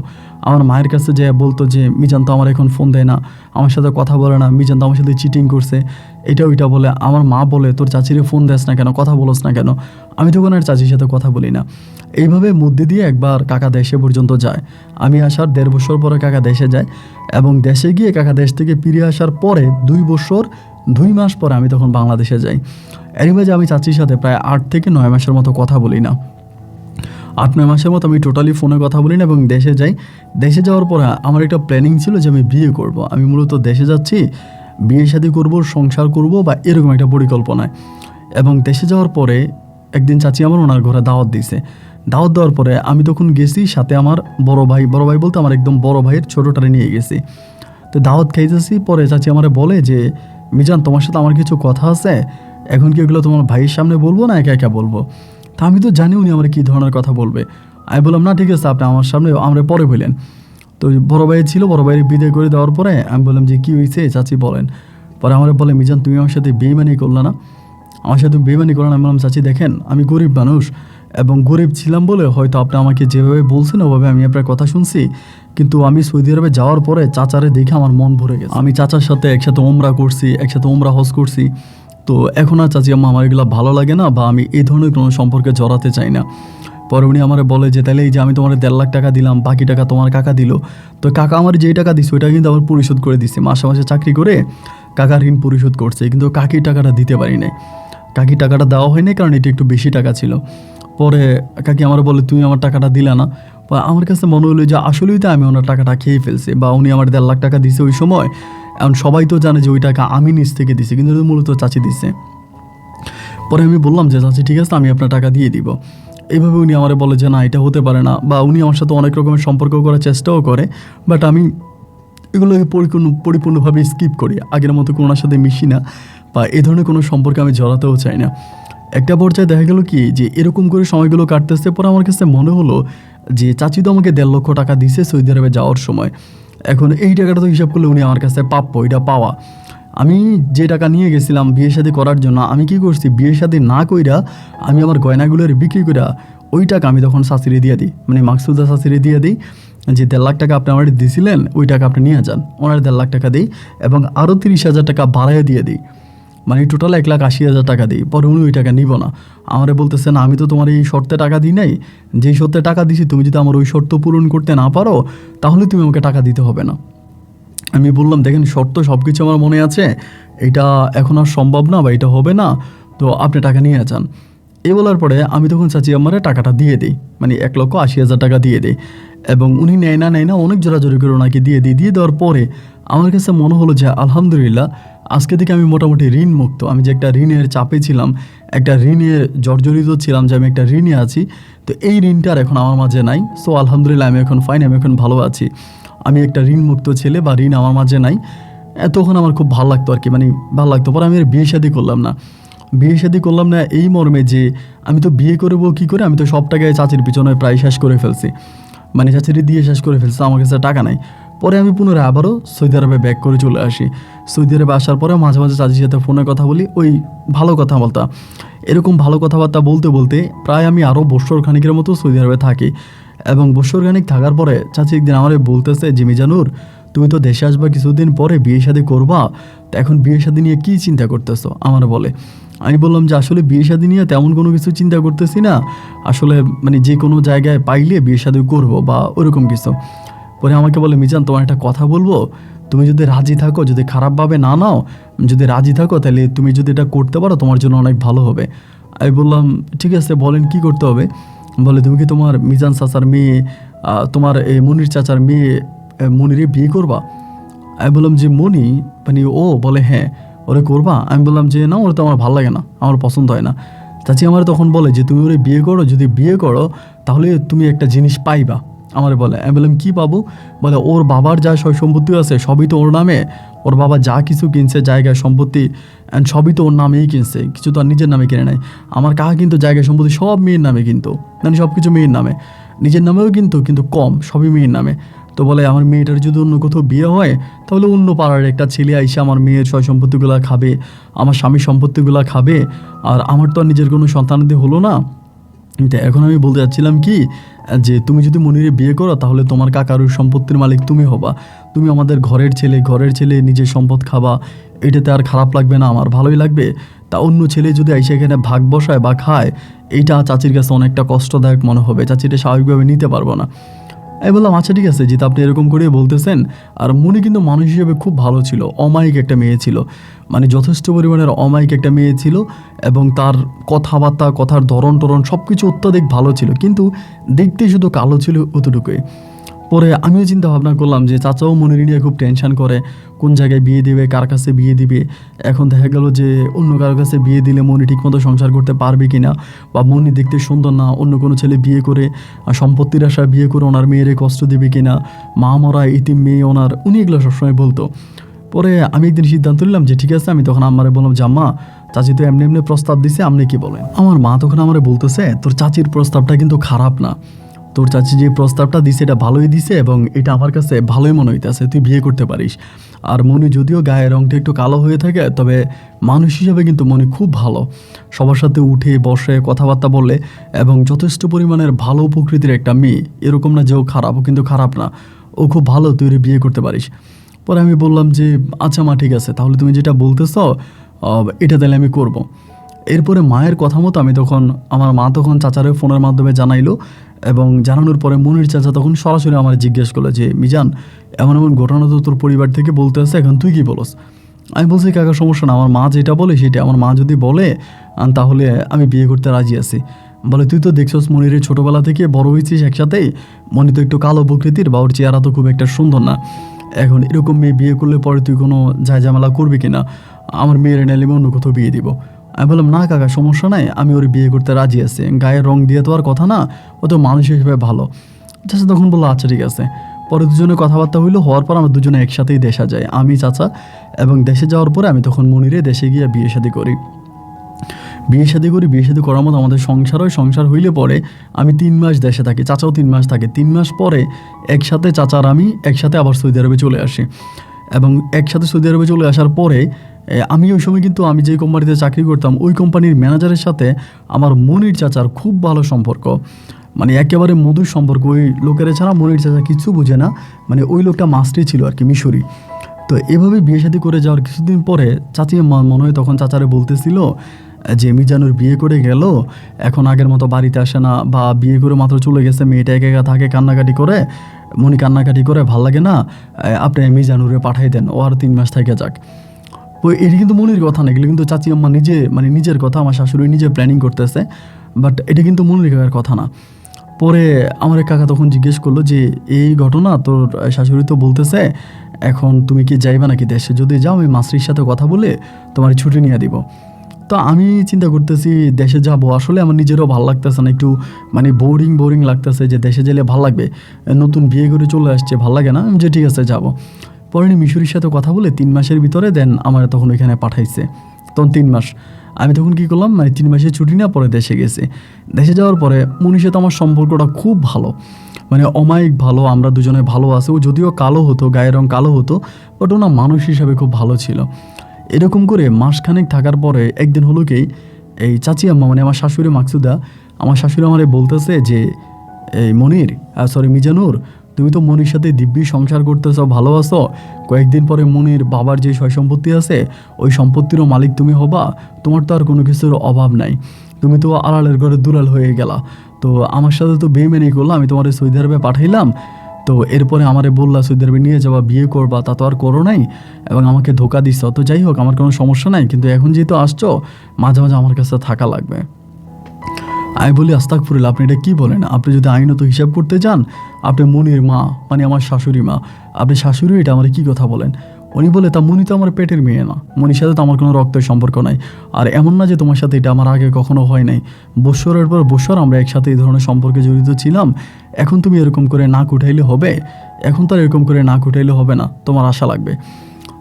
আমার মায়ের কাছে যেয়ে বলতো যে মিজান তো আমার এখন ফোন দেয় না, আমার সাথে কথা বলে না, মিজান তো আমার সাথে চিটিং করছে, এটা ওইটা বলে। আমার মা বলে তোর চাচিরে ফোন দেস না কেন, কথা বলস না কেন। আমি তখন আর চাচির সাথে কথা বলি না। এইভাবে মধ্যে দিয়ে একবার কাকা দেশে পর্যন্ত যায়, আমি আসার 1.5 বছর পরে কাকা দেশে যায়, এবং দেশে গিয়ে কাকা দেশ থেকে ফিরে আসার পরে 2 বছর 2 মাস পরে আমি তখন বাংলাদেশে যাই। এর মাঝে আমি চাচির সাথে প্রায় 8 থেকে 9 মাসের মতো কথা বলি না, 8-9 মাসের মতো আমি টোটালি ফোনে কথা বলি না, এবং দেশে যাই। দেশে যাওয়ার পরে আমার একটা প্ল্যানিং ছিল যে আমি বিয়ে করব, আমি মূলত দেশে যাচ্ছি বিয়ে শাদী করব, সংসার করব, বা এরকম একটা পরিকল্পনায়। এবং দেশে যাওয়ার পরে একদিন চাচি আমার ওনার ঘরে দাওয়াত দিয়েছে, দাওয়াত দেওয়ার পরে আমি তখন গেছি, সাথে আমার বড় ভাই বলতে আমার একদম বড় ভাইয়ের ছোটোটারে নিয়ে গেছি। তো দাওয়াত খাইতেছি, পরে চাচি আমারে বলে যে মিজান তোমার সাথে আমার কিছু কথা আছে, এখন কি এগুলো তোমার ভাইয়ের সামনে বলবো না একা একা বলবো? তা আমি তো জানি উনি আমার কী ধরনের কথা বলবে। আমি বললাম না ঠিক আছে, আপনি আমার সামনে, আমরা পরে বললেন। তো বড় ভাই ছিল, বড় ভাইয়ের বিদায় করে দেওয়ার পরে আমি বললাম যে কী হয়েছে চাচি বলেন। পরে আমার বলে মিজান তুমি আমার সাথে বেইমানি করলে না, আমার সাথে বেইমানি করলে না। আমি বললাম চাচি দেখেন আমি গরিব মানুষ, এবং গরিব ছিলাম বলে হয়তো আপনি আমাকে যেভাবে বলছেন ওভাবে আমি আপনার কথা শুনছি, কিন্তু আমি সৌদি আরবে যাওয়ার পরে চাচারে দেখে আমার মন ভরে গেছে। আমি চাচার সাথে একসাথে ওমরা করছি, একসাথে ওমরা হজ করছি, তো এখন আর চাচি আম্মা আমার এগুলো ভালো লাগে না, বা আমি এই ধরনের কোনো সম্পর্কে জড়াতে চাই না। পরে উনি আমার বলে যে তাহলে এই যে আমি তোমার 1.5 লাখ টাকা দিলাম, বাকি টাকা তোমার কাকা দিল। তো কাকা আমার যেই টাকা দিচ্ছে ওইটা কিন্তু আমার পরিশোধ করে দিচ্ছে, মাসে মাসে চাকরি করে কাকা ঋণ পরিশোধ করছে, কিন্তু কাকির টাকাটা দিতে পারি নাই, কাকির টাকাটা দেওয়া হয়নি, কারণ এটা একটু বেশি টাকা ছিল। পরে কাকি আমার বলে তুমি আমার টাকাটা দিলা না। আমার কাছে মনে হলো যে আসলেই তো আমি ওনার টাকাটা খেয়ে ফেলছি, বা উনি আমার 1.5 লাখ টাকা দিছে ওই সময়, এখন সবাই তো জানে যে ওই টাকা আমি নিজ থেকে দিছি, কিন্তু মূলত চাচি দিচ্ছে। পরে আমি বললাম যে চাচি ঠিক আছে আমি আপনার টাকা দিয়ে দিব। এইভাবে উনি আমার বলে যে না এটা হতে পারে না, বা উনি আমার সাথে অনেক রকমের সম্পর্ক করার চেষ্টাও করে, বাট আমি এগুলোকে পরিপূর্ণভাবে স্কিপ করি, আগের মতো কোনোর সাথে মিশি না, বা এ ধরনের কোনো সম্পর্কে আমি জড়াতেও চাই না। একটা পর্যায়ে দেখা গেল কি যে এরকম করে সময়গুলো কাটতেছে, পরে আমার কাছে মনে হলো যে চাচি তো আমাকে 1.5 লক্ষ টাকা দিছে সৌদি আরবে যাওয়ার সময়, এখন এই টাকাটা তো হিসাব করলে উনি আমার কাছে প্রাপ্য, এটা পাওয়া। আমি যে টাকা নিয়ে গেছিলাম বিয়ে শাদী করার জন্য, আমি কি করছি বিয়ে শাদী না কইরা আমি আমার গয়নাগুলোর বিক্রি কইরা ওই টাকা আমি তখন শাশুড়ি দিয়ে দিই, মানে মাকসুদা শাশুড়ি দিয়ে দিই যে 1.5 লাখ টাকা আপনি আমার দিয়েছিলেন ওই টাকা আপনি নিয়ে যান, ওনার 1.5 লাখ টাকা দিই, এবং আরও 30,000 টাকা বাড়াইয়ে দিয়ে দিই, মানে টোটাল 1,80,000 টাকা দিই। পরে উনি ওই টাকা নিব না, আমারে বলতেছে না আমি তো তোমার এই শর্তে টাকা দিই নাই, যেই শর্তে টাকা দিছি তুমি যদি আমার ওই শর্ত পূরণ করতে না পারো তাহলে তুমি আমাকে টাকা দিতে হবে না। আমি বললাম দেখেন শর্ত সব কিছু আমার মনে আছে, এটা এখন আর সম্ভব না, বা এটা হবে না, তো আপনি টাকা নিয়ে যান। এই বলার পরে আমি তখন চাচি আমারে টাকাটা দিয়ে দিই, মানে 1,80,000 টাকা দিয়ে দিই, এবং উনি নেয় না অনেক জোরাজোরি করে ওনাকে দিয়ে দেওয়ার পরে আমার কাছে মনে হলো যে আলহামদুলিল্লাহ আজকে থেকে আমি মোটামুটি ঋণ মুক্ত। আমি যে একটা ঋণের চাপে ছিলাম, একটা ঋণের জর্জরিত ছিলাম যে আমি একটা ঋণে আছি, তো এই ঋণটা আর এখন আমার মাঝে নাই। সো আলহামদুলিল্লাহ আমি এখন ফাইন, আমি এখন ভালো আছি, আমি একটা ঋণ মুক্ত ছেলে, বা ঋণ আমার মাঝে নাই। তখন আমার খুব ভালো লাগতো আর কি, মানে ভালো লাগতো। পরে আমি আর বিয়ে শাদী করলাম না এই মর্মে যে আমি তো বিয়ে করবো কী করে, আমি তো সব টাকায় চাচির পিছনে প্রায় শেষ করে ফেলছি, মানে চাচিরে দিয়ে শেষ করে ফেলছে, আমার কাছে টাকা নাই। পরে আমি পুনরায় আবারও সৌদি আরবে ব্যাক করে চলে আসি। সৌদি আরবে আসার পরে মাঝে মাঝে চাচির সাথে ফোনে কথা বলি, ওই ভালো কথাবার্তা, এরকম ভালো কথাবার্তা বলতে বলতে প্রায় আমি আরও বছর খানিকের মতো সৌদি আরবে থাকি। এবং বছর খানিক থাকার পরে চাচি একদিন আমার বলতেছে যে মিজানুর, তুমি তো দেশে আসবা কিছুদিন পরে, বিয়ে শাদী করবা, তো এখন বিয়ে শাদী নিয়ে কী চিন্তা করতেছো আমার বলে। আমি বললাম যে আসলে বিয়ে শাদী নিয়ে তেমন কোনো কিছু চিন্তা করতেছি না, আসলে মানে যে কোনো জায়গায় পাইলে বিয়ে শাদী করবো বা ওরকম কিছু। পরে আমাকে বলে মিজান, তোমার একটা কথা বলবো, তুমি যদি রাজি থাকো, যদি খারাপভাবে না নাও, যদি রাজি থাকো তাহলে তুমি যদি এটা করতে পারো তোমার জন্য অনেক ভালো হবে। আমি বললাম ঠিক আছে, বলেন কি করতে হবে। বলে তুমি কি তোমার মিজান চাচার মেয়ে, তোমার এই মনির চাচার মেয়ে মনিরে বিয়ে করবা? আমি বললাম যে মনি মানে ও? বলে হ্যাঁ। ওরে করবা? আমি বললাম যে না, ওরা তো আমার ভালো লাগে না, আমার পছন্দ হয় না। চাচি আমার তখন বলে যে তুমি ওরে বিয়ে করো, যদি বিয়ে করো তাহলে তুমি একটা জিনিস পাইবা। আমার বলে, আমি বললাম কী পাবো? বলে ওর বাবার যা সয় সম্পত্তি আছে সবই তো ওর নামে, ওর বাবা যা কিছু কিনছে জায়গায় সম্পত্তি অ্যান্ড সবই তো ওর নামেই কিনছে, কিছু তো আর নিজের নামে কিনে নেয়। আমার কাকা কিন্তু জায়গায় সম্পত্তি সব মেয়ের নামে, কিন্তু মানে সব কিছু মেয়ের নামে, নিজের নামেও কিন্তু কম, সবই মেয়ের নামে। তো বলে আমার মেয়েটার যদি অন্য কোথাও বিয়ে হয় তাহলে অন্য পাড়ার একটা ছেলে আইসা আমার মেয়ের সয় সম্পত্তিগুলো খাবে, আমার স্বামীর সম্পত্তিগুলো খাবে, আর আমার তো আর নিজের কোনো সন্তানাদি হলো না। কিন্তু এখন আমি বলতে চাচ্ছিলাম কি, যে তুমি যদি মনিরে বিয়ে করো তাহলে তোমার কাকার সম্পত্তির মালিক তুমি হবা, তুমি আমাদের ঘরের ছেলে নিজের সম্পদ খাবা, এটাতে আর খারাপ লাগবে না, আমার ভালোই লাগবে। তা অন্য ছেলে যদি এসে এখানে ভাগ বসায় বা খায়, এইটা চাচির কাছে অনেকটা কষ্টদায়ক মনে হবে, চাচিটা স্বাভাবিকভাবে নিতে পারবো না। আমি বললাম আচ্ছা ঠিক আছে জিত, আপনি এরকম করে বলতেছেন। আর মনি কিন্তু মানুষ হিসেবে খুব ভালো ছিল, অমায়িক একটা মেয়ে ছিল, মানে যথেষ্ট পরিমাণের অমায়িক একটা মেয়ে ছিল, এবং তার কথাবার্তা, কথার ধরন টরন সব কিছু অত্যাধিক ভালো ছিল, কিন্তু দেখতে শুধু কালো ছিল অতটুকুই। পরে আমিও চিন্তা ভাবনা করলাম যে চাচাও মনির নিয়ে খুব টেনশন করে, কোন জায়গায় বিয়ে দিবে, কার কাছে বিয়ে দিবে। এখন দেখা গেল যে অন্য কারোর কাছে বিয়ে দিলে মনি ঠিকমতো সংসার করতে পারবে কি না, বা মনি দেখতে সুন্দর না, অন্য কোনো ছেলে বিয়ে করে সম্পত্তির আশায় বিয়ে করে ওনার মেয়েরে কষ্ট দেবে কি না, মা মরা ইতিম মেয়ে ওনার, উনি এগুলো সবসময় বলতো। পরে আমি একদিন সিদ্ধান্ত নিলাম যে ঠিক আছে, আমি তখন আম্মারে বললাম যে আম্মা, চাচি তো এমনি এমনি প্রস্তাব দিছে, আপনি কি বলেন? আমার মা তখন আমারে বলতেছে তোর চাচির প্রস্তাবটা কিন্তু খারাপ না, তোর চাচি যে প্রস্তাবটা দিছে এটা ভালোই দিছে, এবং এটা আমার কাছে ভালোই মনে হইতেছে, তুই বিয়ে করতে পারিস। আর মনি যদিও গায়ের রঙটা একটু কালো হয়ে থাকে, তবে মানুষ হিসাবে কিন্তু মনি খুব ভালো, সবার সাথে উঠে বসে কথাবার্তা বলে, এবং যথেষ্ট পরিমাণের ভালো প্রকৃতির একটা মেয়ে, এরকম না যে ও খারাপ, ও কিন্তু খারাপ না, ও খুব ভালো, তুই ওরে বিয়ে করতে পারিস। পরে আমি বললাম যে আচ্ছা মা ঠিক আছে, তাহলে তুমি যেটা বলতেছ এটা তাহলে আমি করব। এরপরে মায়ের কথা মতো আমি তখন, আমার মা তখন চাচারে ফোনের মাধ্যমে জানাইলো, এবং জানানোর পরে মনির চাচা তখন সরাসরি আমার জিজ্ঞেস করলো যে মিজান, এমন এমন ঘটনা তো তোর পরিবার থেকে বলতে আছে, এখন তুই কি বলস? আমি বলছি কাকা সমস্যা না, আমার মা যেটা বলে সেটা, আমার মা যদি বলে তাহলে আমি বিয়ে করতে রাজি আছি। বলে তুই তো দেখছস মনির ছোটোবেলা থেকে বড় হয়েছিস একসাথেই, মনি তো একটু কালো প্রকৃতির, বা ওর চেহারা তো খুব একটা সুন্দর না, এখন এরকম মেয়ে বিয়ে করলে পরে তুই কোনো ঝামেলা করবি কিনা, আমার মেয়ের নাইলে অন্য কোথাও বিয়ে দিব। আমি বললাম না কাকা সমস্যা নাই, আমি ওর বিয়ে করতে রাজি আছি, গায়ের রং দিয়ে তো আর কথা না, ও তো মানুষ হিসেবে ভালো। চাচা তখন বললো আচ্ছা ঠিক আছে। পরে দুজনে কথাবার্তা হইলো, হওয়ার পর আমরা দুজনে একসাথেই দেশে যাই, আমি চাচা। এবং দেশে যাওয়ার পরে আমি তখন মনিরে দেশে গিয়ে বিয়ে শাদী করি। বিয়ে শাদী করার মতো আমাদের সংসার হয়। সংসার হইলে পরে আমি 3 মাস দেশে থাকি, চাচাও 3 মাস থাকে। 3 মাস পরে একসাথে চাচা আর আমি একসাথে আবার সৌদি আরবে চলে আসি। এবং একসাথে সৌদি আরবে চলে আসার পরে আমি ওই সময় কিন্তু আমি যে কোম্পানিতে চাকরি করতাম ওই কোম্পানির ম্যানেজারের সাথে আমার মনির চাচার খুব ভালো সম্পর্ক, মানে একেবারে মধুর সম্পর্ক। ওই লোকেরা ছাড়া মনির চাচা কিছু বুঝে না, মানে ওই লোকটা মাস্টারই ছিল আর কি, মিশরি। তো এভাবে বিয়ে শাদী করে যাওয়ার কিছুদিন পরে চাচি মনে হয় তখন চাচারে বলতেছিল যে মিজানুর বিয়ে করে গেল, এখন আগের মতো বাড়িতে আসে না, বা বিয়ে করে মাত্র চলে গেছে, মেয়েটা একা একা থাকে, কান্নাকাটি করে, মনি কান্নাকাটি করে, ভাল লাগে না, আপনি মিজানুরে পাঠাই দেন, ও আর 3 মাস থেকে যাক। ওই এটা কিন্তু মনির কথা না, এগুলো কিন্তু চাচি আম্মা নিজে, মানে নিজের কথা, আমার শাশুড়ি নিজে প্ল্যানিং করতেছে, বাট এটা কিন্তু মনির কাকার কথা না। পরে আমার এক কাকা তখন জিজ্ঞেস করলো যে এই ঘটনা তোর শাশুড়ি তো বলতেছে, এখন তুমি কি যাইবা নাকি দেশে? যদি যাও আমি মাসরির সাথে কথা বলে তোমার ছুটি নিয়ে দিব। তো আমি চিন্তা করতেছি দেশে যাব, আসলে আমার নিজেরও ভালো লাগতেছে না, একটু মানে বোরিং লাগতেছে, যে দেশে গেলে ভালো লাগবে, নতুন বিয়ে করে চলে আসছে, ভালো লাগে না, যে ঠিক আছে যাব। পরে মিশরির সাথে কথা বলে 3 মাসের ভিতরে দেন আমার তখন ওইখানে পাঠাইছে। তখন 3 মাস আমি তখন কী করলাম, মানে 3 মাসের ছুটি না পরে দেশে গেছে। দেশে যাওয়ার পরে মনির সাথে আমার সম্পর্কটা খুব ভালো, মানে অমায়িক ভালো, আমরা দুজনে ভালো আছি। ও যদিও কালো হতো, গায়ের রং কালো হতো, বাট ওনার মানুষ হিসাবে খুব ভালো ছিল। এরকম করে মাসখানেক থাকার পরে একদিন হলো কি, এই চাচি আম্মা মানে আমার শাশুড়ি মাকসুদা, আমার শাশুড়ি আমারে বলতেছে যে এই মনির, সরি মিজানুর, তুমি তো মনির সাথে দিব্যি সংসার করতেছ, ভালো আছো, কয়েকদিন পরে মনির বাবার যে সয় সম্পত্তি আছে ওই সম্পত্তিরও মালিক তুমি হবা, তোমার তো আর কোনো কিছুর অভাব নাই, তুমি তো আড়ালের ঘরে দুলাল হয়ে গেলা। তো আমার সাথে তো বেইমানি করলো, আমি তোমার সৌদি আরবে পাঠাইলাম, তো এরপরে আমারে বললা সৌদি আরবে নিয়ে যাবা, বিয়ে করবা, তা তো আর করো নাই, এবং আমাকে ধোকা দিচ্ছ। তো যাই হোক, আমার কোনো সমস্যা নাই, কিন্তু এখন যেহেতু আসছো মাঝে মাঝে আমার কাছে থাকা লাগবে। আমি বলি আস্তাগফিরুল্লাহ, আপনি এটা কী বলেন? আপনি যদি আইনত হিসাব করতে যান, আপনি মনির মা মানে আমার শাশুড়ি মা, আপনি শাশুড়ি, এটা আমার কী কথা বলেন? উনি বলে, তা মনি তো আমার পেটের মেয়ে না, মনির সাথে তো আমার কোনো রক্তের সম্পর্ক নাই, আর এমন না যে তোমার সাথে এটা আমার আগে কখনো হয় নাই, বৎসরের পর বৎসর আমরা একসাথে এই ধরনের সম্পর্কে জড়িত ছিলাম, এখন তুমি এরকম করে নাক উঠাইলে হবে? এখন তো আর এরকম করে নাক উঠাইলে হবে না, তোমার আশা লাগবে।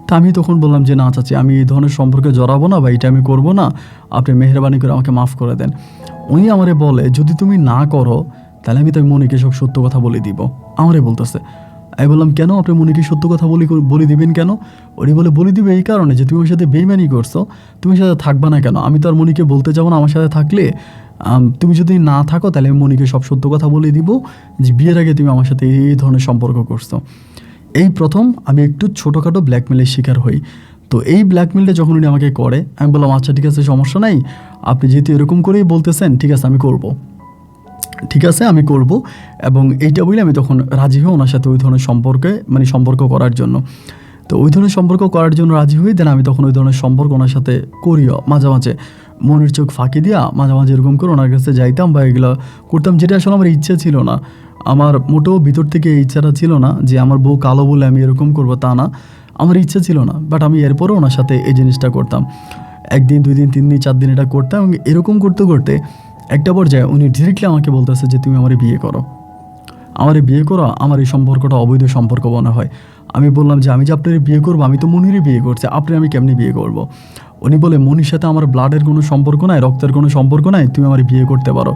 তা আমি তখন বললাম যে না চাচি, আমি এই ধরনের সম্পর্কে জড়াবো না বা এটা আমি করবো না, আপনি মেহরবানি করে আমাকে মাফ করে দেন। উনি আমারে বলে, যদি তুমি না করো তাহলে আমি তাই মনিকে সব সত্য কথা বলে দিব। আমারে বলতেছে। আমি বললাম কেন আপনি মনিকে সত্য কথা বলে দিবেন কেন? উনি বলে, বলে দিবে এই কারণে যে তুমি ওর সাথে বেইমানি করছো, তুমি সাথে থাকবা না কেন? আমি তো আর মনিকে বলতে যাবো না আমার সাথে থাকলে, তুমি যদি না থাকো তাহলে আমি মনিকে সব সত্য কথা বলে দিব যে বিয়ের আগে তুমি আমার সাথে এই ধরনের সম্পর্ক করছো। এই প্রথম আমি একটু ছোটোখাটো ব্ল্যাকমেলের শিকার হই। তো এই ব্ল্যাকমেলটা যখন উনি আমাকে করে, আমি বললাম আচ্ছা ঠিক আছে, সমস্যা নাই, আপনি যেহেতু এরকম করেই বলতেছেন, ঠিক আছে আমি করব, ঠিক আছে আমি করব। এবং এইটা বলে আমি তখন রাজি হই ওনার সাথে ওই ধরনের সম্পর্ক করার জন্য। তো ওই ধরনের সম্পর্ক করার জন্য রাজি হই, দেন আমি তখন ওই ধরনের সম্পর্ক ওনার সাথে করিও। মাঝে মাঝে মনের চোখ ফাঁকি দিয়া মাঝে মাঝে এরকম করে ওনার কাছে যাইতাম বা এগুলো করতাম, যেটা আসলে আমার ইচ্ছা ছিল না। আমার মোটেও ভিতর থেকে এই ইচ্ছাটা ছিল না যে আমার বউ কালো বলে আমি এরকম করবো, তা না, আমার ইচ্ছা ছিল না, বাট আমি এরপরেও ওনার সাথে এই জিনিসটা করতাম। একদিন, 2 দিন, 3 দিন, 4 দিন এটা করতাম, এবং এরকম করতে করতে একটা পর্যায়ে উনি ডিরেক্টলি আমাকে বলতেছে যে তুমি আমারে বিয়ে করো, আমারে বিয়ে করো, আমার এই সম্পর্কটা অবৈধ সম্পর্ক মনে হয়। আমি বললাম যে আমি যে আপনার বিয়ে করবো, আমি তো মনিরই বিয়ে করছি, আপনি আমি কেমনি বিয়ে করব? উনি বলে, মনির সাথে আমার ব্লাডের কোনো সম্পর্ক নাই, রক্তের কোনো সম্পর্ক নাই, তুমি আমার বিয়ে করতে পারো।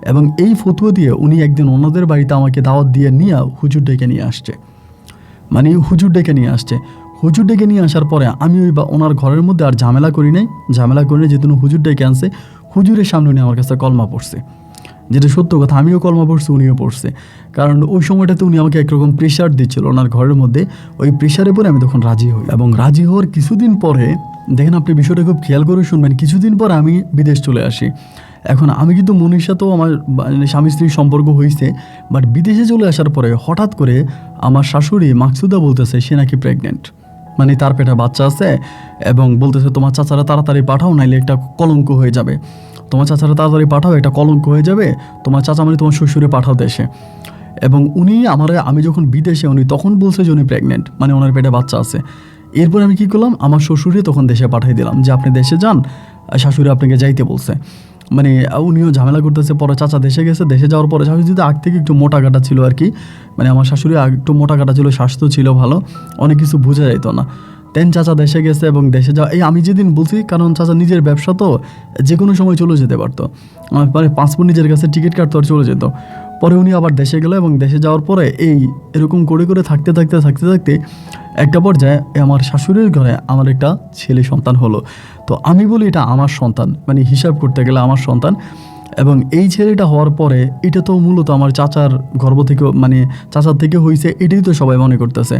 এবং এই ফতুয়া দিয়ে উনি একদিন ওনাদের বাড়িতে আমাকে দাওয়াত দিয়ে নিয়ে হুজুর ডেকে নিয়ে আসছে, মানে হুজুর ডেকে নিয়ে আসছে। হুজুর ডেকে নিয়ে আসার পরে আমি ওই বা ওনার ঘরের মধ্যে আর ঝামেলা করি নাই, যেহেতু হুজুর ডেকে আনছে, হুজুরের সামনে উনি আমার কাছে কলমা পড়ছে, যেটা সত্য কথা, আমিও কলমা পড়ছি, উনিও পড়ছে। কারণ ওই সময়টাতে উনি আমাকে একরকম প্রেশার দিচ্ছিল ওনার ঘরের মধ্যে, ওই প্রেশারের পরে আমি তখন রাজি হই। এবং রাজি হওয়ার কিছুদিন পরে, দেখেন আপনি বিষয়টা খুব খেয়াল করে শুনবেন, কিছুদিন পর আমি বিদেশ চলে আসি। এখন আমি কিন্তু মনির সাথেও আমার স্বামী স্ত্রীর সম্পর্ক হয়েছে, বাট বিদেশে চলে আসার পরে হঠাৎ করে আমার শাশুড়ি মাকসুদা বলতেছে সে নাকি প্রেগনেন্ট, মানে তার পেটে বাচ্চা আছে, এবং বলতেছে তোমার চাচারা তাড়াতাড়ি পাঠাও, নাইলে একটা কলঙ্ক হয়ে যাবে, তোমার চাচারা তাড়াতাড়ি পাঠাও, একটা কলঙ্ক হয়ে যাবে, তোমার চাচা মানে তোমার শ্বশুরে পাঠাও দেশে। এবং উনি আমি যখন বিদেশে, উনি তখন বলছে যে উনি প্রেগনেন্ট, মানে ওনার পেটে বাচ্চা আছে। এরপর আমি কী করলাম, আমার শ্বশুরে তখন দেশে পাঠিয়ে দিলাম যে আপনি দেশে যান, শাশুড়ি আপনাকে যাইতে বলছে। মানে উনিও ঝামেলা করতেছে। পরে চাচা দেশে গেছে, দেশে যাওয়ার পরে শাশুড়ি যদি আগ থেকে একটু মোটা কাটা ছিল আর কি, মানে আমার শাশুড়ি একটু মোটা কাটা ছিল, স্বাস্থ্য ছিল ভালো, অনেক কিছু বোঝা যেত না। দেন চাচা দেশে গেছে, এবং দেশে যাওয়া এই আমি যেদিন বলছি, কারণ চাচা নিজের ব্যবসা তো যে কোনো সময় চলে যেতে পারতো, মানে পাসপোর্ট নিজের কাছে টিকিট কাটতো আর চলে যেত। পরে উনি আবার দেশে গেল, এবং দেশে যাওয়ার পরে এরকম করে থাকতে একটা পর্যায়ে আমার শাশুড়ির ঘরে আমার একটা ছেলে সন্তান হলো। তো আমি বলি এটা আমার সন্তান, মানে হিসাব করতে গেলে আমার সন্তান। এবং এই ছেলেটা হওয়ার পরে এটা তো মূলত আমার চাচার গর্ভ থেকে, মানে চাচার থেকে হয়েছে, এটাই তো সবাই মনে করতেছে।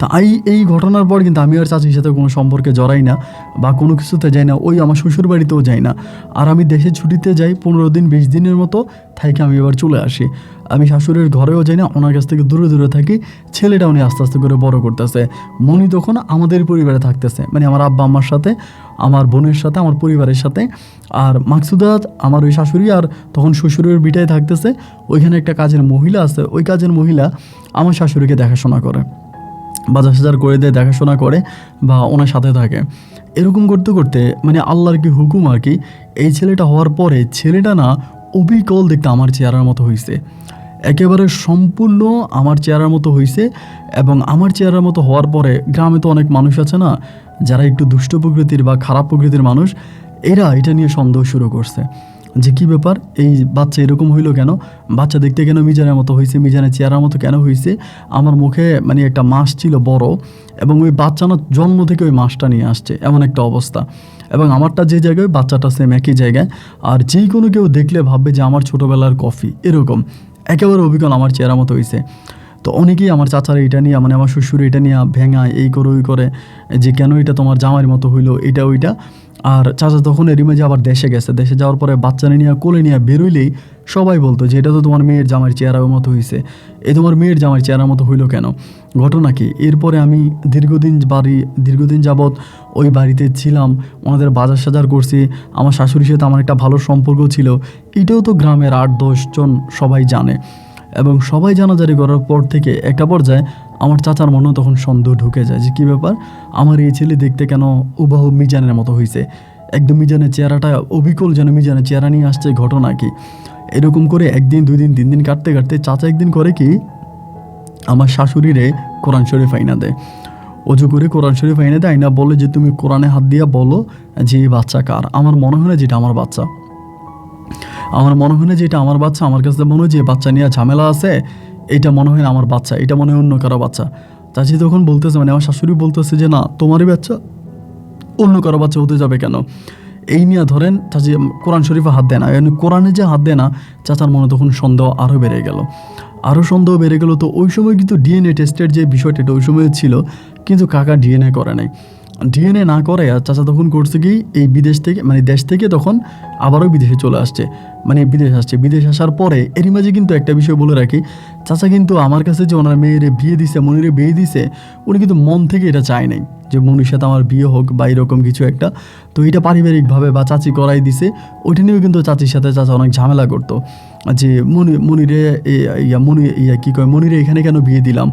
তা এই ঘটনার পর কিন্তু আমি আর চাচির সাথে কোনো সম্পর্কে জড়াই না বা কোনো কিছুতে যাই না, ওই আমার শ্বশুর বাড়িতেও যাই না। আর আমি দেশে ছুটিতে যাই 15 দিন 20 দিনের মতো থাকি, আমি এবার চলে আসি। আমি শাশুড়ির ঘরেও যাই না, ওনার কাছ থেকে দূরে দূরে থাকি। ছেলেটা উনি আস্তে আস্তে করে বড় করতেছে। মনি তখন আমাদের পরিবারে থাকতেছে, মানে আমার আব্বা আম্মার সাথে, আমার বোনের সাথে, আমার পরিবারের সাথে। আর মাকসুদা আমার ওই শাশুড়ি আর তখন শ্বশুরের বিটায় থাকতেছে। ওইখানে একটা কাজের মহিলা আছে, ওই কাজের মহিলা আমার শাশুড়িকে দেখাশোনা করে, বাজার সাজার করে দেয়, দেখাশোনা করে বা ওনার সাথে থাকে। এরকম করতে করতে মানে আল্লাহর কি হুকুম আর কি, এই ছেলেটা হওয়ার পরে ছেলেটা না অবিকল দেখতে আমার চেহারার মতো হয়েছে, একেবারে সম্পূর্ণ আমার চেহারার মতো হয়েছে। এবং আমার চেহারার মতো হওয়ার পরে গ্রামে তো অনেক মানুষ আছে না, যারা একটু দুষ্ট প্রকৃতির বা খারাপ প্রকৃতির মানুষ, এরা এটা নিয়ে সন্দেহ শুরু করছে যে কী ব্যাপার, এই বাচ্চা এরকম হইলো কেন, বাচ্চা দেখতে কেন মিজানের মতো হয়েছে, মিজানের চেহারার মতো কেন হয়েছে, আমার মুখে মানে একটা মাছ ছিল বড়, এবং ওই বাচ্চা না জন্ম থেকে ওই মাছটা নিয়ে আসছে, এমন একটা অবস্থা। এবং আমারটা যে জায়গায়, বাচ্চাটা সেম একই জায়গায়। আর যেই কোনো কেউ দেখলে ভাববে যে আমার ছোটোবেলার কফি, এরকম একেবারে অবিকল আমার চেহারা মতো হয়েছে। তো অনেকেই আমার চাচারা এটা নিয়ে, মানে আমার শ্বশুর এটা নিয়ে ভেঙায়, এই করে ওই করে, যে কেন এটা তোমার জামাইয়ের মতো হইলো, এটা ওইটা। আর চাচা তখন এরই মাঝে আবার দেশে গেছে, দেশে যাওয়ার পরে বাচ্চা নিয়ে কোলে নিয়ে বেরোইলেই সবাই বলতো যে এটা তো তোমার মেয়ের জামাইয়ের চেহারার মতো হয়েছে, এই তোমার মেয়ের জামাইয়ের চেহারার মতো হইলো কেন, ঘটনা কি। এরপরে আমি দীর্ঘদিন যাবৎ ওই বাড়িতে ছিলাম, ওনাদের বাজার সাজার করছি, আমার শাশুড়ির সাথে আমার একটা ভালো সম্পর্ক ছিল। এটাও তো গ্রামের 8-10 জন সবাই জানে। এবং সবাই জানাজারি করার পর থেকে একটা পর্যায়ে আমার চাচার মনেও তখন সন্দেহ ঢুকে যায় যে কী ব্যাপার, আমার এই ছেলে দেখতে কেন হুবহু মিজানের মতো হয়েছে, একদম মিজানের চেহারাটা অবিকল যেন মিজানের চেহারা নিয়ে আসছে, ঘটনা কি। এরকম করে 1 দিন 2 দিন 3 দিন কাটতে কাটতে চাচা একদিন করে কি, আমার শাশুড়িরে কোরআন শরীফ আইনা দেয়, অজু করে কোরআন শরীফ আইনা দেয়, আইনা বলে যে তুমি কোরআনে হাত দিয়া বলো যে এই বাচ্চা কার। আমার মনে হয় না যেটা আমার বাচ্চা, আমার মনে হয় না যে এটা আমার বাচ্চা, আমার কাছে মনে হয় যে বাচ্চা নিয়ে ঝামেলা আছে, এটা মনে হয় না আমার বাচ্চা, এটা মনে হয় অন্য কারো বাচ্চা। চাচি তখন বলতেছে, মানে আমার শাশুড়ি বলতেছে যে না, তোমারই বাচ্চা, অন্য কারো বাচ্চা হতে যাবে কেন। এই নিয়ে ধরেন চাচি কোরআন শরীফে হাত দেয় না, কোরআনে যে হাত দেয় না, চাচার মনে তখন সন্দেহ আরও বেড়ে গেল, আরও সন্দেহ বেড়ে গেল। তো ওই সময় কিন্তু ডিএনএ টেস্টের যে বিষয়টা, এটা ওই সময় ছিল, কিন্তু কাকা ডিএনএ করে নাই। ডিএনএ না করে চাচা তখন করছে কি, এই বিদেশ থেকে, মানে দেশ থেকে তখন আবারও বিদেশে চলে আসছে, মানে বিদেশ আসছে। বিদেশ আসার পরে এরই মাঝে কিন্তু একটা বিষয় বলে রাখি, চাচা কিন্তু আমার কাছে যে ওনার মেয়েরে বিয়ে দিছে, মনিরে বিয়ে দিছে, উনি কিন্তু মন থেকে এটা চায় নাই যে মনির সাথে আমার বিয়ে হোক বা এরকম কিছু একটা। তো এটা পারিবারিকভাবে বা চাচি করাই দিছে, ওইটা নিয়েও কিন্তু চাচির সাথে চাচা অনেক ঝামেলা করতো, যে মনিরে কী কয়, মনিরে এখানে কেন বিয়ে দিলাম,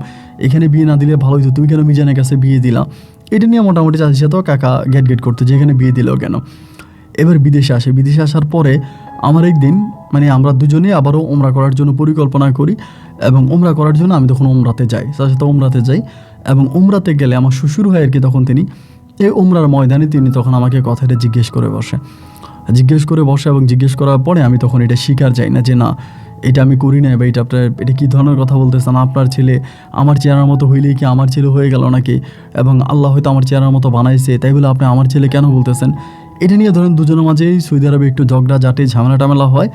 এখানে বিয়ে না দিলে ভালো হতো, তুমি কেন মিজানের কাছে বিয়ে দিলাম। এটা নিয়ে মোটামুটি চাচির সাথেও কাকা গেট করতো যে এখানে বিয়ে দিলেও কেন। এবার বিদেশে আসে, বিদেশে আসার পরে আমার একদিন, মানে আমরা দুজনে আবারও ওমরা করার জন্য পরিকল্পনা করি, এবং ওমরা করার জন্য আমি তখন ওমরাতে যাই, তার সাথে ওমরাতে যাই। এবং ওমরাতে গেলে আমার শ্বশুর হয় আর কি, তখন তিনি এই ওমরার ময়দানে তিনি তখন আমাকে কথাটা জিজ্ঞেস করে বসে এবং জিজ্ঞেস করার পরে আমি তখন এটা স্বীকার যাই না যে না, এটা আমি করি না, বা এটা আপনার, এটা কী ধরনের কথা বলতেছেন, আপনার ছেলে আমার চেহারার মতো হইলেই কি আমার ছেলে হয়ে গেল নাকি, এবং আল্লাহ হয়তো আমার চেহারার মতো বানাইছে, তাই বলে আপনি আমার ছেলে কেন বলতেছেন। এটা নিয়ে ধরেন দুজনের মাঝেই সৌদি আরবে একটু ঝগড়া ঝাঁটে ঝামেলা হয়।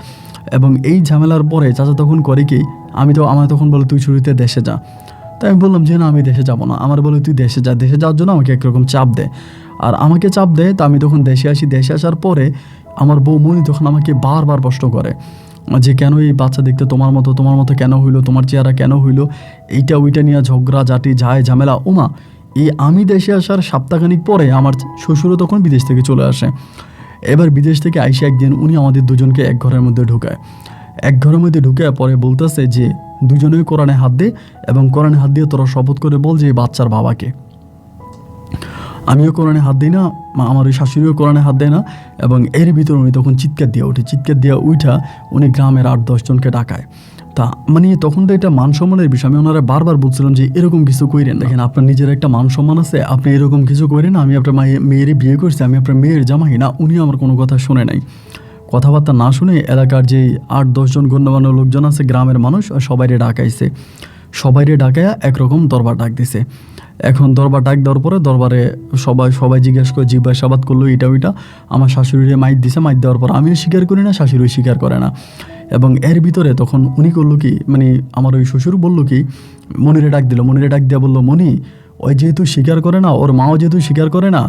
এবং এই ঝামেলার পরে চাচা তখন করে কি, আমার তখন বলে তুই ছুটিতে দেশে যা। তাই আমি বললাম যে না, আমি দেশে যাব না। আমার বলে তুই দেশে যাওয়ার জন্য আমাকে একরকম চাপ দেয়, আর আমাকে চাপ দেয়। তা আমি তখন দেশে আসি, দেশে আসার পরে আমার বউ মনি তখন আমাকে বারবার প্রশ্ন করে যে কেন এই বাচ্চা দেখতে তোমার মতো কেন হইলো, তোমার চেহারা কেন হইলো, এইটা ওইটা নিয়ে ঝগড়া ঝাঁটি ঝামেলা। ওমা, এই আমি দেশে আসার সপ্তাহখানিক পরে আমার শ্বশুরও তখন বিদেশ থেকে চলে আসে। এবার বিদেশ থেকে আইসে একদিন উনি আমাদের দুজনকে এক ঘরের মধ্যে ঢুকে পরে বলতেছে যে দুজনেই কোরআনে হাত দে, এবং কোরআনে হাত দিয়ে তোরা শপথ করে বল যে এই বাচ্চার বাবাকে। আমিও কোরআনে হাত দিই না, আমার ওই শাশুড়িও কোরআনে হাত দেয় না। এবং এর ভিতরে উনি তখন চিৎকার দিয়ে উঠা উনি গ্রামের 8-10 জনকে ডাকায়। তা মানে তখন তো এটা মান সম্মানের বিষয়, আমি ওনারা বারবার বলছিলাম যে এরকম কিছু করেন, দেখেন আপনার নিজের একটা মান সম্মান আছে, আপনি এরকম কিছু করেন না, আমি আপনার মেয়েরই বিয়ে করছি, আমি আপনার মেয়ের জামাই না। উনি আমার কোনো কথা শুনে নাই, কথাবার্তা না শুনে এলাকার যেই 8-10 জন গণ্যমান্য লোকজন আছে, গ্রামের মানুষ, সবাইরে ডাকাইয়া একরকম দরবার ডাক দিছে। এখন দরবার ডাক দেওয়ার পরে দরবারে সবাই জিজ্ঞাসাবাদ করলো এটা ওইটা। আমার শাশুড়িরে মাইর দিছে, মাইর দেওয়ার পর আমিও স্বীকার করি না, শাশুড়িও স্বীকার করে না। এবং এর ভিতরে তখন উনি করলো কি, মানে আমার ওই শ্বশুর বললো কি, মনিরে ডাক দিয়া বললো, মনি ওই যেহেতু স্বীকার করে না, ওর মাও যেহেতু স্বীকার করে না,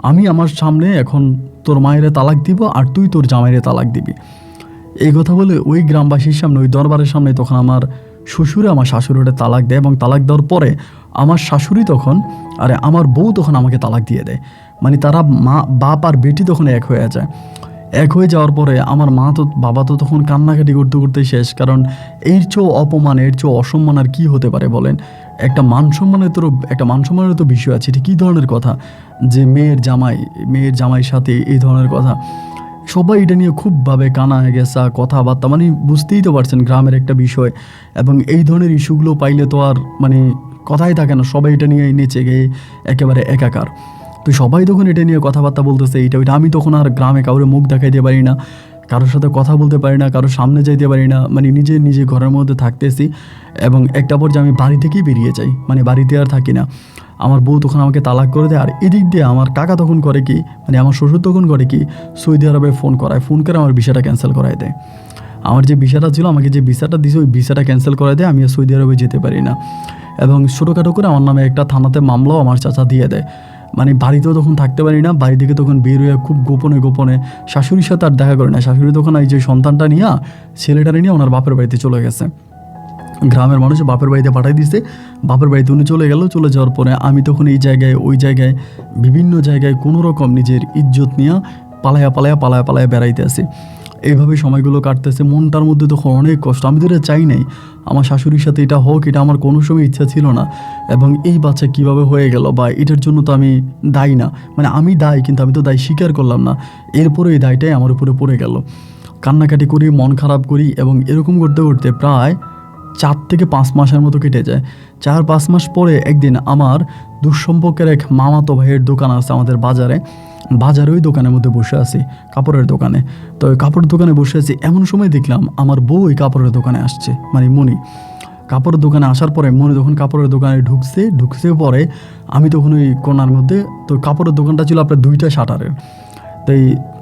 আমি আমার সামনে এখন তোর মায়েরে তালাক দিব, আর তুই তোর জামাইরে তালাক দিবি। এই কথা বলে ওই গ্রামবাসীর সামনে, ওই দরবারের সামনে তখন আমার শ্বশুরে আমার শাশুড়িটা তালাক দেয়। এবং তালাক দেওয়ার পরে আমার শাশুড়ি তখন, আমার বউ তখন আমাকে তালাক দিয়ে দেয়। মানে তারা বাপ আর বেটি তখন এক হয়ে যায়। এক হয়ে যাওয়ার পরে আমার বাবা তো তখন কান্নাকাটি করতে শেষ, কারণ এর চেয়েও অপমান, এর চেয়েও অসম্মান আর কী হতে পারে বলেন। একটা মান সম্মানের তো বিষয় আছে, এটা কী ধরনের কথা যে মেয়ের জামাইয়ের সাথে এই ধরনের কথা। সবাই এটা নিয়ে খুবভাবে কানা হয়ে গেছে, কথাবার্তা, মানে বুঝতেই তো পারছেন গ্রামের একটা বিষয়। এবং এই ধরনের ইস্যুগুলো পাইলে তো আর মানে কথাই থাকে না, সবাই এটা নিয়ে নেচে গিয়ে একেবারে একাকার। তো সবাই তখন এটা নিয়ে কথাবার্তা বলতেছে, এটা ওইটা। আমি তখন আর গ্রামে কাউরে মুখ দেখাইতে পারি না, কারোর সাথে কথা বলতে পারি না, কারোর সামনে যাইতে পারি না, মানে নিজে নিজে ঘরের মধ্যে থাকতেছি। এবং একটা পর্যায়ে আমি বাড়ি থেকেই বেরিয়ে যাই, মানে বাড়িতে আর থাকি না। আমার বউ তখন আমাকে তালাক করে দেয়। আর এদিক দিয়ে আমার কাকা তখন করে কি, মানে আমার শ্বশুর তখন করে কি, সৌদি আরবে ফোন করে আমার ভিসাটা ক্যান্সেল করায় দেয়। আমার যে ভিসাটা ছিল, আমাকে যে ভিসাটা দিয়েছে ওই ভিসাটা ক্যান্সেল করায় দেয়, আমি আর সৌদি আরবে যেতে পারি না। এবং ছোটোখাটো করে আমার নামে একটা থানাতে মামলাও আমার চাচা দিয়ে দেয়। মানে বাড়িতেও তখন থাকতে পারি না, বাড়ি থেকে তখন বের হয়ে খুব গোপনে গোপনে, শাশুড়ির সাথে আর দেখা করে না। শাশুড়ি তখন এই যে সন্তানটা নিয়ে, ছেলেটারে নিয়ে ওনার বাপের বাড়িতে চলে গেছে। গ্রামের মানুষ বাপের বাড়িতে পাঠিয়ে দিছে, বাপের বাড়িতে উনি চলে গেল। চলে যাওয়ার পরে আমি তখন এই জায়গায় ওই জায়গায় বিভিন্ন জায়গায় কোনো রকম নিজের ইজ্জত নিয়ে পালায়া বেড়াইতে আসি। এইভাবে সময়গুলো কাটতেছে। মনটার মধ্যে তখন অনেক কষ্ট। আমি তো এটা চাই নাই আমার শাশুড়ির সাথে এটা হোক, এটা আমার কোনো সময় ইচ্ছা ছিল না। এবং এই বাচ্চা কিভাবে হয়ে গেল বা এটার জন্য তো আমি দায়ী না, মানে আমি দায়ী কিন্তু আমি তো দায়ী স্বীকার করলাম না। এরপরে এই দায়টাই আমার উপরে পড়ে গেল। কান্নাকাটি করি, মন খারাপ করি, এবং এরকম করতে করতে প্রায় 4 থেকে 5 মাসের মতো কেটে যায়। 4-5 মাস পরে একদিন আমার দুঃসম্পর্কের এক মামাতো ভাইয়ের দোকান আছে আমাদের বাজারে ওই দোকানের মধ্যে বসে আছি, কাপড়ের দোকানে। তো ওই কাপড়ের দোকানে বসে আছি, এমন সময় দেখলাম আমার বউ ওই কাপড়ের দোকানে আসছে, মানে মনি। কাপড়ের দোকানে আসার পরে মনি তখন কাপড়ের দোকানে ঢুকছে পরে আমি তখন ওই কোনার মধ্যে, তো কাপড়ের দোকানটা ছিল আপনার 2টা শাটারের। তাই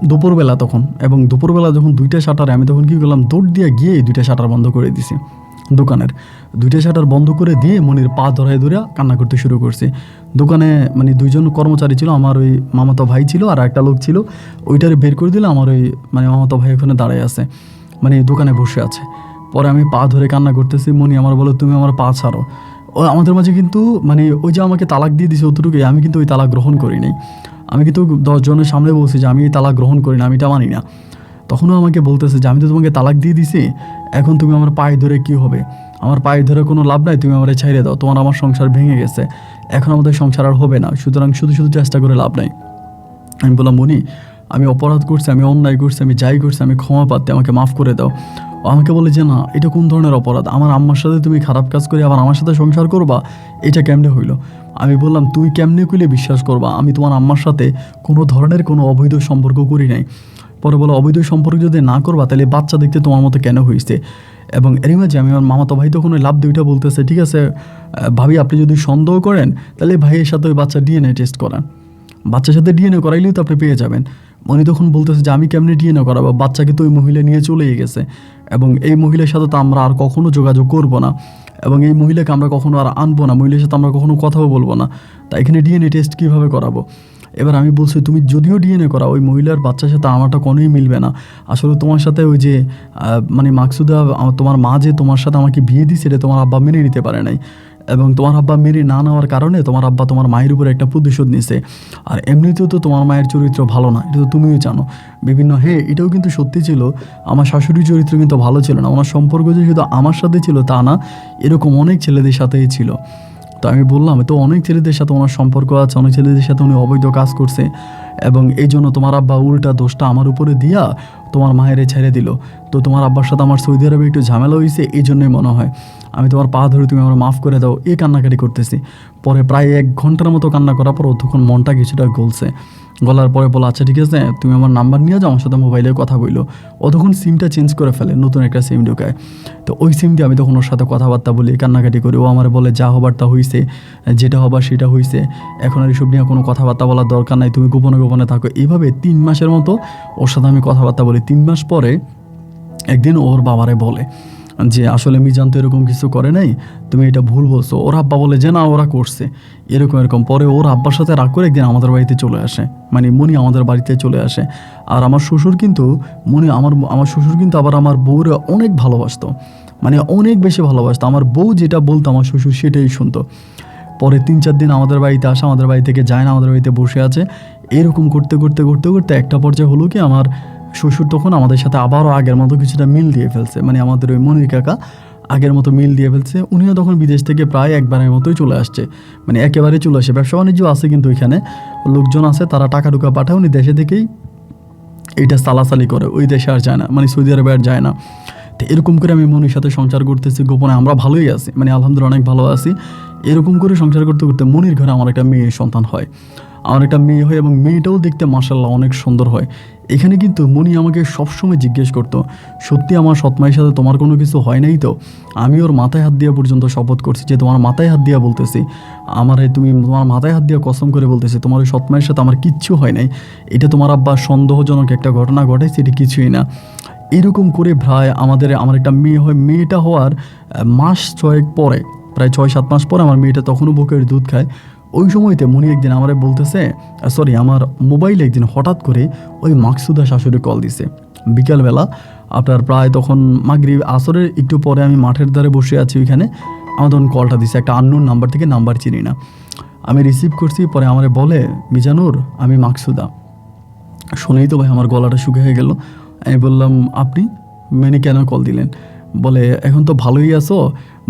দুপুরবেলা তখন, এবং দুপুরবেলা যখন 2টা শাটারে, আমি তখন কী করলাম, দৌড় দিয়ে গিয়ে 2টা শাটার বন্ধ করে দিছি। দোকানের 2টা শাটার বন্ধ করে দিয়ে মনির পা ধরে কান্না করতে শুরু করছি। দোকানে মানে 2জন কর্মচারী ছিল, আমার ওই মামাতো ভাই ছিল আর একটা লোক ছিল। ওইটারে বের করে দিলে আমার ওই মানে মামাতো ভাই ওখানে দাঁড়ায় আছে, মানে দোকানে বসে আছে। পরে আমি পা ধরে কান্না করতেছি, মনি আমার বলো তুমি আমার পা ছাড়ো। ও আমাদের মাঝে কিন্তু মানে ওই যে আমাকে তালাক দিয়ে দিছে অতটুকুই, আমি কিন্তু ওই তালাক গ্রহণ করি নাই। আমি কিন্তু 10 জনের সামনে বলছি যে আমি এই তালাক গ্রহণ করি না, আমি এটা মানি না। তখনও আমাকে বলতেছে যে আমি তো তোমাকে তালাক দিয়ে দিছি, এখন তুমি আমার পায়ে ধরে কি হবে? আমার পায়ে ধরে কোনো লাভ নাই, তুমি আমার ছাইড়ে দাও, তোমার আমার সংসার ভেঙে গেছে, এখন আমাদের সংসার আর হবে না, সুতরাং শুধু শুধু চেষ্টা করে লাভ নাই। আমি বললাম মনি, আমি অপরাধ করছি, আমি অন্যায় করছি, আমি যাই করছি, আমি ক্ষমা পাচ্ছি, আমাকে মাফ করে দাও। ও আমাকে বলে যে না, এটা কোন ধরনের অপরাধ? আমার আম্মার সাথে তুমি খারাপ কাজ করে আবার আমার সাথে সংসার করবা, এটা কেমনে হইলো? আমি বললাম তুই কেমনে কইলে বিশ্বাস করবা, আমি তোমার আম্মার সাথে কোনো ধরনের কোনো অবৈধ সম্পর্ক করি নাই। পরে বলো অবৈধ সম্পর্ক যদি না করবা তাহলে বাচ্চা দেখতে তোমার মতো কেন হয়েছে? এবং এরই মাঝে আমি আমার মামাতো ভাই তখন ওই লাভ দুইটা বলতেছে, ঠিক আছে ভাবি, আপনি যদি সন্দেহ করেন তাহলে ভাইয়ের সাথে ওই বাচ্চা ডিএনএ টেস্ট করান, বাচ্চার সাথে ডিএনএ করাইলেই তো আপনি পেয়ে যাবেন। উনি তখন বলতেছে যে আমি কেমনে ডিএনএ করাবো, বাচ্চাকে তো ওই মহিলা নিয়ে চলেই গেছে, এবং এই মহিলার সাথে তো আমরা আর কখনো যোগাযোগ করব না, এবং এই মহিলাকে আমরা কখনো আর আনবো না, মহিলার সাথে আমরা কখনো কথাও বলবো না, তাই এখানে ডিএনএ টেস্ট কীভাবে করাবো? এবার আমি বলছি তুমি যদিও ডিএনএ করা, ওই মহিলার বাচ্চার সাথে আমারটা কোনোই মিলবে না। আসলে তোমার সাথে ওই যে মানে মাকসুদা, তোমার মা যে তোমার সাথে আমাকে বিয়ে দিছে, এটা তোমার আব্বা মেনে নিতে পারে নাই, এবং তোমার আব্বা মেনে না নেওয়ার কারণে তোমার আব্বা তোমার মায়ের উপরে একটা প্রতিশোধ নিছে। আর এমনিতেও তো তোমার মায়ের চরিত্র ভালো না, এটা তো তুমিও জানো। বিভিন্ন এটাও কিন্তু সত্যি ছিল, আমার শাশুড়ির চরিত্র কিন্তু ভালো ছিল না। ওনার সম্পর্ক যে শুধু আমার সাথে ছিল তা না, এরকম অনেক ছেলেদের সাথেই ছিল। তো আমি বললাম তো অনেক ছেলেদের সাথে ওনার সম্পর্ক আছে, অনেক ছেলেদের সাথে উনি অবৈধ কাজ করছে, এবং এই জন্য তোমার আব্বা উল্টা দোষটা আমার উপরে দিয়া তোমার মায়েরে ছেড়ে দিল। তো তোমার আব্বার সাথে আমার সৌদি আরবে একটু ঝামেলা হয়েছে, এই জন্যই মনে হয়। আমি তোমার পা ধরে, তুমি আমার মাফ করে দাও, এই কান্নাকাটি করতেছি। পরে প্রায় 1 ঘন্টার মতো কান্না করার পর তখন মনটা কিছুটা গলছে। গলার পরে বলো আচ্ছা ঠিক আছে, তুমি আমার নাম্বার নিয়ে যাও, আমার সাথে মোবাইলে কথা বললো। ও তখন সিমটা চেঞ্জ করে ফেলে, নতুন একটা সিম ঢোকায়। তো ওই সিম দিয়ে আমি তখন ওর সাথে কথাবার্তা বলি, কান্নাকাটি করি। ও আমার বলে যা হবার তা হয়েছে, যেটা হবার সেটা হয়েছে, এখন আর এসব নিয়ে কোনো কথাবার্তা বলার দরকার নাই, তুমি গোপনে গোপনে থাকো। এইভাবে 3 মাসের মতো ওর সাথে আমি কথাবার্তা বলি। 3 মাস পরে একদিন ওর বাবারে বলে যে আসলে মিজান তো এরকম কিছু করে নাই, তুমি এটা ভুল বলছো। ওর আব্বা বলে যে না, ওরা করছে এরকম। পরে ওর আব্বার সাথে রাগ করে একদিন আমাদের বাড়িতে চলে আসে, মানে মনি আমাদের বাড়িতে চলে আসে। আর আমার শ্বশুর কিন্তু আমার শ্বশুর কিন্তু আবার আমার বউরে অনেক ভালোবাসতো, মানে অনেক বেশি ভালোবাসতো। আমার বউ যেটা বলতো আমার শ্বশুর সেটাই শুনতো। পরে 3-4 দিন আমাদের বাড়িতে আসে, আমাদের বাড়ি থেকে যায় না, আমাদের বাড়িতে বসে আছে। এরকম করতে করতে করতে করতে একটা পর্যায়ে হলো কি, আমার শ্বশুর তখন আমাদের সাথে আবারও আগের মতো কিছুটা মিল দিয়ে ফেলছে, মানে আমাদের ওই মনির কাকা আগের মতো মিল দিয়ে ফেলছে। উনিও তখন বিদেশ থেকে প্রায় একবারের মতোই চলে আসছে, মানে একেবারে চলে আসে। ব্যবসা বাণিজ্য আছে কিন্তু ওইখানে লোকজন আছে, তারা টাকা টুকা পাঠায়, উনি দেশে থেকেই এইটা সালাসালি করে, ওই দেশে আর যায় না, মানে সৌদি আরবে আর যায় না। তো এরকম করে আমি মনির সাথে সংসার করতেছি গোপনে, আমরা ভালোই আছি, মানে আলহামদুলিল্লাহ অনেক ভালো আছি। এরকম করে সংসার করতে করতে মনির ঘরে আমার একটা মেয়ে সন্তান হয়, আমার একটা মেয়ে হয়, এবং মেয়েটাও দেখতে মাশাআল্লাহ অনেক সুন্দর হয়। এখানে কিন্তু মনি আমাকে সবসময় জিজ্ঞেস করতো, সত্যি আমার সৎমায়ের সাথে তোমার কোনো কিছু হয় নাই তো? আমি ওর মাথায় হাত দিয়ে পর্যন্ত শপথ করছি যে তোমার মাথায় হাত দিয়ে বলতেছি, তুমি তোমার মাথায় হাত দিয়ে কসম করে বলতেছি তোমার ওই সৎমায়ের সাথে আমার কিচ্ছু হয় নাই, এটা তোমার আব্বা সন্দেহজনক একটা ঘটনা ঘটাইছে, এটা কিছুই না। এরকম করে প্রায় আমার একটা মেয়ে হয়, মেয়েটা হওয়ার মাস 6 পরে, প্রায় 6-7 মাস পরে আমার মেয়েটা তখনও বুকের দুধ খায়। ওই সময়তে মনি একদিন আমারে বলতেছে, আমার মোবাইলে একদিন হঠাৎ করে ওই মাকসুদা শাশুড়ি কল দিছে বিকালবেলা, আপনার প্রায় তখন মাগরিব আসরের একটু পরে আমি মাঠের ধারে বসে আছি ওইখানে, আমার তখন কলটা দিছে একটা আননোন নাম্বার থেকে, নাম্বার চিনি না। আমি রিসিভ করছি, পরে আমারে বলে, মিজানুর আমি মাকসুদা। শুনেই তো ভাই আমার গলাটা শুকিয়ে গেল। আমি বললাম আপনি কেন কল দিলেন? বলে এখন তো ভালোই আছো,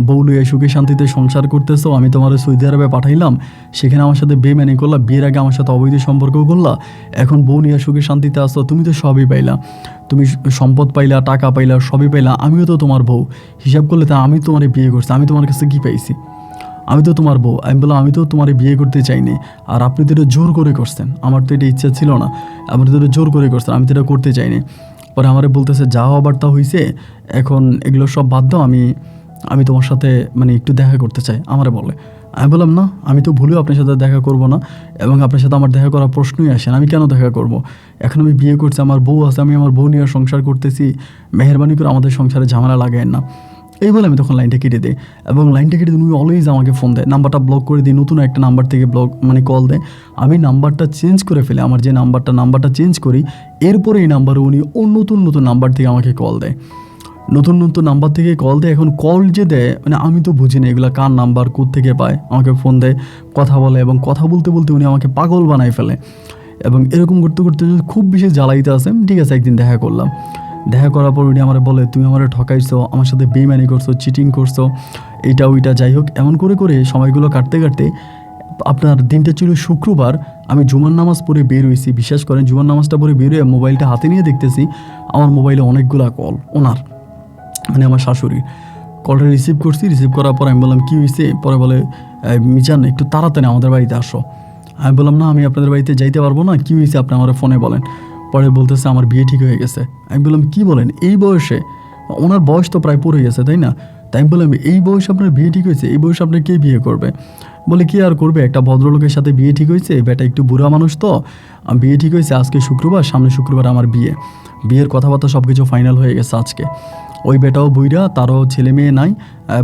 বউ লইয়া সুখে শান্তিতে সংসার করতেছো, আমি তোমার সৌদি আরবে পাঠাইলাম, সেখানে আমার সাথে বেমানি করলা, বিয়ের আগে আমার সাথে অবৈধ সম্পর্কও করলা, এখন বউ নিয়ে সুখে শান্তিতে আসো, তুমি তো সবই পাইলা, তুমি সম্পদ পাইলা, টাকা পাইলা, সবই পাইলা, আমিও তো তোমার বউ, হিসাব করলে তা আমি তোমার বিয়ে করছি, আমি তোমার কাছে কী পাইছি? আমি তো তোমার বউ। আমি বললাম আমি তো তোমার বিয়ে করতে চাইনি, আর আপনি তো এটা জোর করে করছেন, আমার তো এটা ইচ্ছা ছিল না, আপনি তো এটা জোর করে করছেন, আমি তো এটা করতে চাইনি। পরে আমারে বলতেছে যা হবার তা হয়েছে, এখন এগুলো সব বাদ দাও, আমি তোমার সাথে একটু দেখা করতে চাই আমারে বলে। আমি বললাম না, আমি তো ভুলেও আপনার সাথে দেখা করব না, এবং আপনার সাথে আমার দেখা করার প্রশ্নই আসে না, আমি কেন দেখা করব? এখন আমি বিয়ে করছি, আমার বউ আছে, আমি আমার বউ নিয়ে সংসার করতেছি, মেহরবানি করে আমাদের সংসারে ঝামেলা লাগায়েন না। এই বলে আমি তখন লাইনটা কেটে দিই, এবং লাইনটা কেটে দিই উনি অলওয়েজ আমাকে ফোন দেয়, নাম্বারটা ব্লক করে দিই, নতুন একটা নাম্বার থেকে কল দেয়। আমি নাম্বারটা চেঞ্জ করে ফেলি, আমার যে নাম্বারটা চেঞ্জ করি, এরপরে এই নাম্বারে উনি নতুন নাম্বার থেকে আমাকে কল দেয়, নতুন নাম্বার থেকে কল দেয়। এখন কল যে দেয় আমি তো বুঝি না এগুলো কার নাম্বার, কোত্থেকে পায়, আমাকে ফোন দেয়, কথা বলে, এবং কথা বলতে বলতে উনি আমাকে পাগল বানায় ফেলে, এবং এরকম করতে করতে খুব বেশি জ্বালাইতে আসে। ঠিক আছে, একদিন দেখা করলাম, দেখা করার পর উনি আমার বলে তুমি আমার ঠকাইছো, আমার সাথে বেইমানি করছো, চিটিং করছো, এইটা ওইটা, যাই হোক এমন করে করে সময়গুলো কাটতে কাটতে আপনার দিনটা ছিল শুক্রবার, আমি জুমার নামাজ পড়ে বের হয়েছি। বিশ্বাস করেন জুমার নামাজটা পড়ে বের হয়ে মোবাইলটা হাতে নিয়ে দেখতেছি আমার মোবাইলে অনেকগুলা কল ওনার, আমার শাশুড়ির। কলটা রিসিভ করছি, রিসিভ করার পর আমি বললাম কী হয়েছে? পরে বলে মিজান একটু তাড়াতাড়ি আমাদের বাড়িতে আসো। আমি বললাম না, আমি আপনাদের বাড়িতে যাইতে পারবো না, কী হয়েছে আপনি আমার ফোনে বলেন। পরে বলতেছে আমার বিয়ে ঠিক হয়ে গেছে। আমি বললাম কী বলেন, এই বয়সে? ওনার বয়স তো প্রায় পড়ে গেছে তাই না? তাই আমি বললাম এই বয়সে আপনার বিয়ে ঠিক হয়েছে? এই বয়সে আপনার কে বিয়ে করবে? বলে কি আর করবে, একটা ভদ্রলোকের সাথে বিয়ে ঠিক হয়েছে, বেটা একটু বুড়া মানুষ তো, বিয়ে ঠিক হয়েছে আজকে শুক্রবার, সামনে শুক্রবার আমার বিয়ের কথাবার্তা সব কিছু ফাইনাল হয়ে গেছে আজকে। ওই বেটাও বুইরা, তারও ছেলে মেয়ে নাই,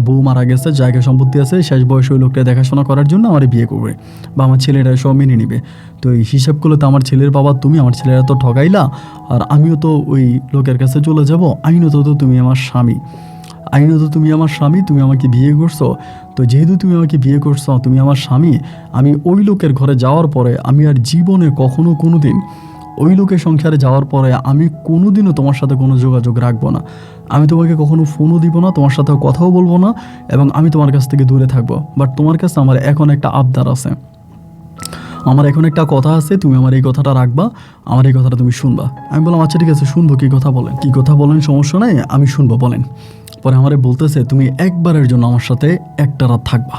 বউ মারা গেছে, জায়গা সম্পত্তি আছে, শেষ বয়সে ওই লোকটা দেখাশোনা করার জন্য আমার বিয়ে করবে, বা আমার ছেলেরা সব মেনে নেবে। তো এই হিসাব করলে তো আমার ছেলের বাবা তুমি, আমার ছেলেরা তো ঠকাইলা, আর আমিও তো ওই লোকের কাছে চলে যাব, আইনত তো তুমি আমার স্বামী, তুমি আমাকে বিয়ে করছো, তো যেহেতু তুমি আমাকে বিয়ে করছো, তুমি আমার স্বামী, আমি ওই লোকের ঘরে যাওয়ার পরে আমি আর জীবনে কোনো দিন ওই লোকের সংসারে যাওয়ার পরে আমি কোনোদিনও তোমার সাথে কোনো যোগাযোগ রাখবো না, আমি তোমাকে কখনো ফোনও দিব না, তোমার সাথে কথাও বলবো না, এবং আমি তোমার কাছ থেকে দূরে থাকবো। বাট তোমার কাছে আমার এখন একটা আবদার আছে, আমার এখন একটা কথা আছে, তুমি আমার এই কথাটা রাখবা, আমার এই কথাটা তুমি শুনবা। আমি বললাম আচ্ছা ঠিক আছে, শুনবো, কী কথা বলেন, সমস্যা নাই, আমি শুনবো, বলেন। পরে আমারে বলতেছে তুমি একবারের জন্য আমার সাথে একটা রাত থাকবা,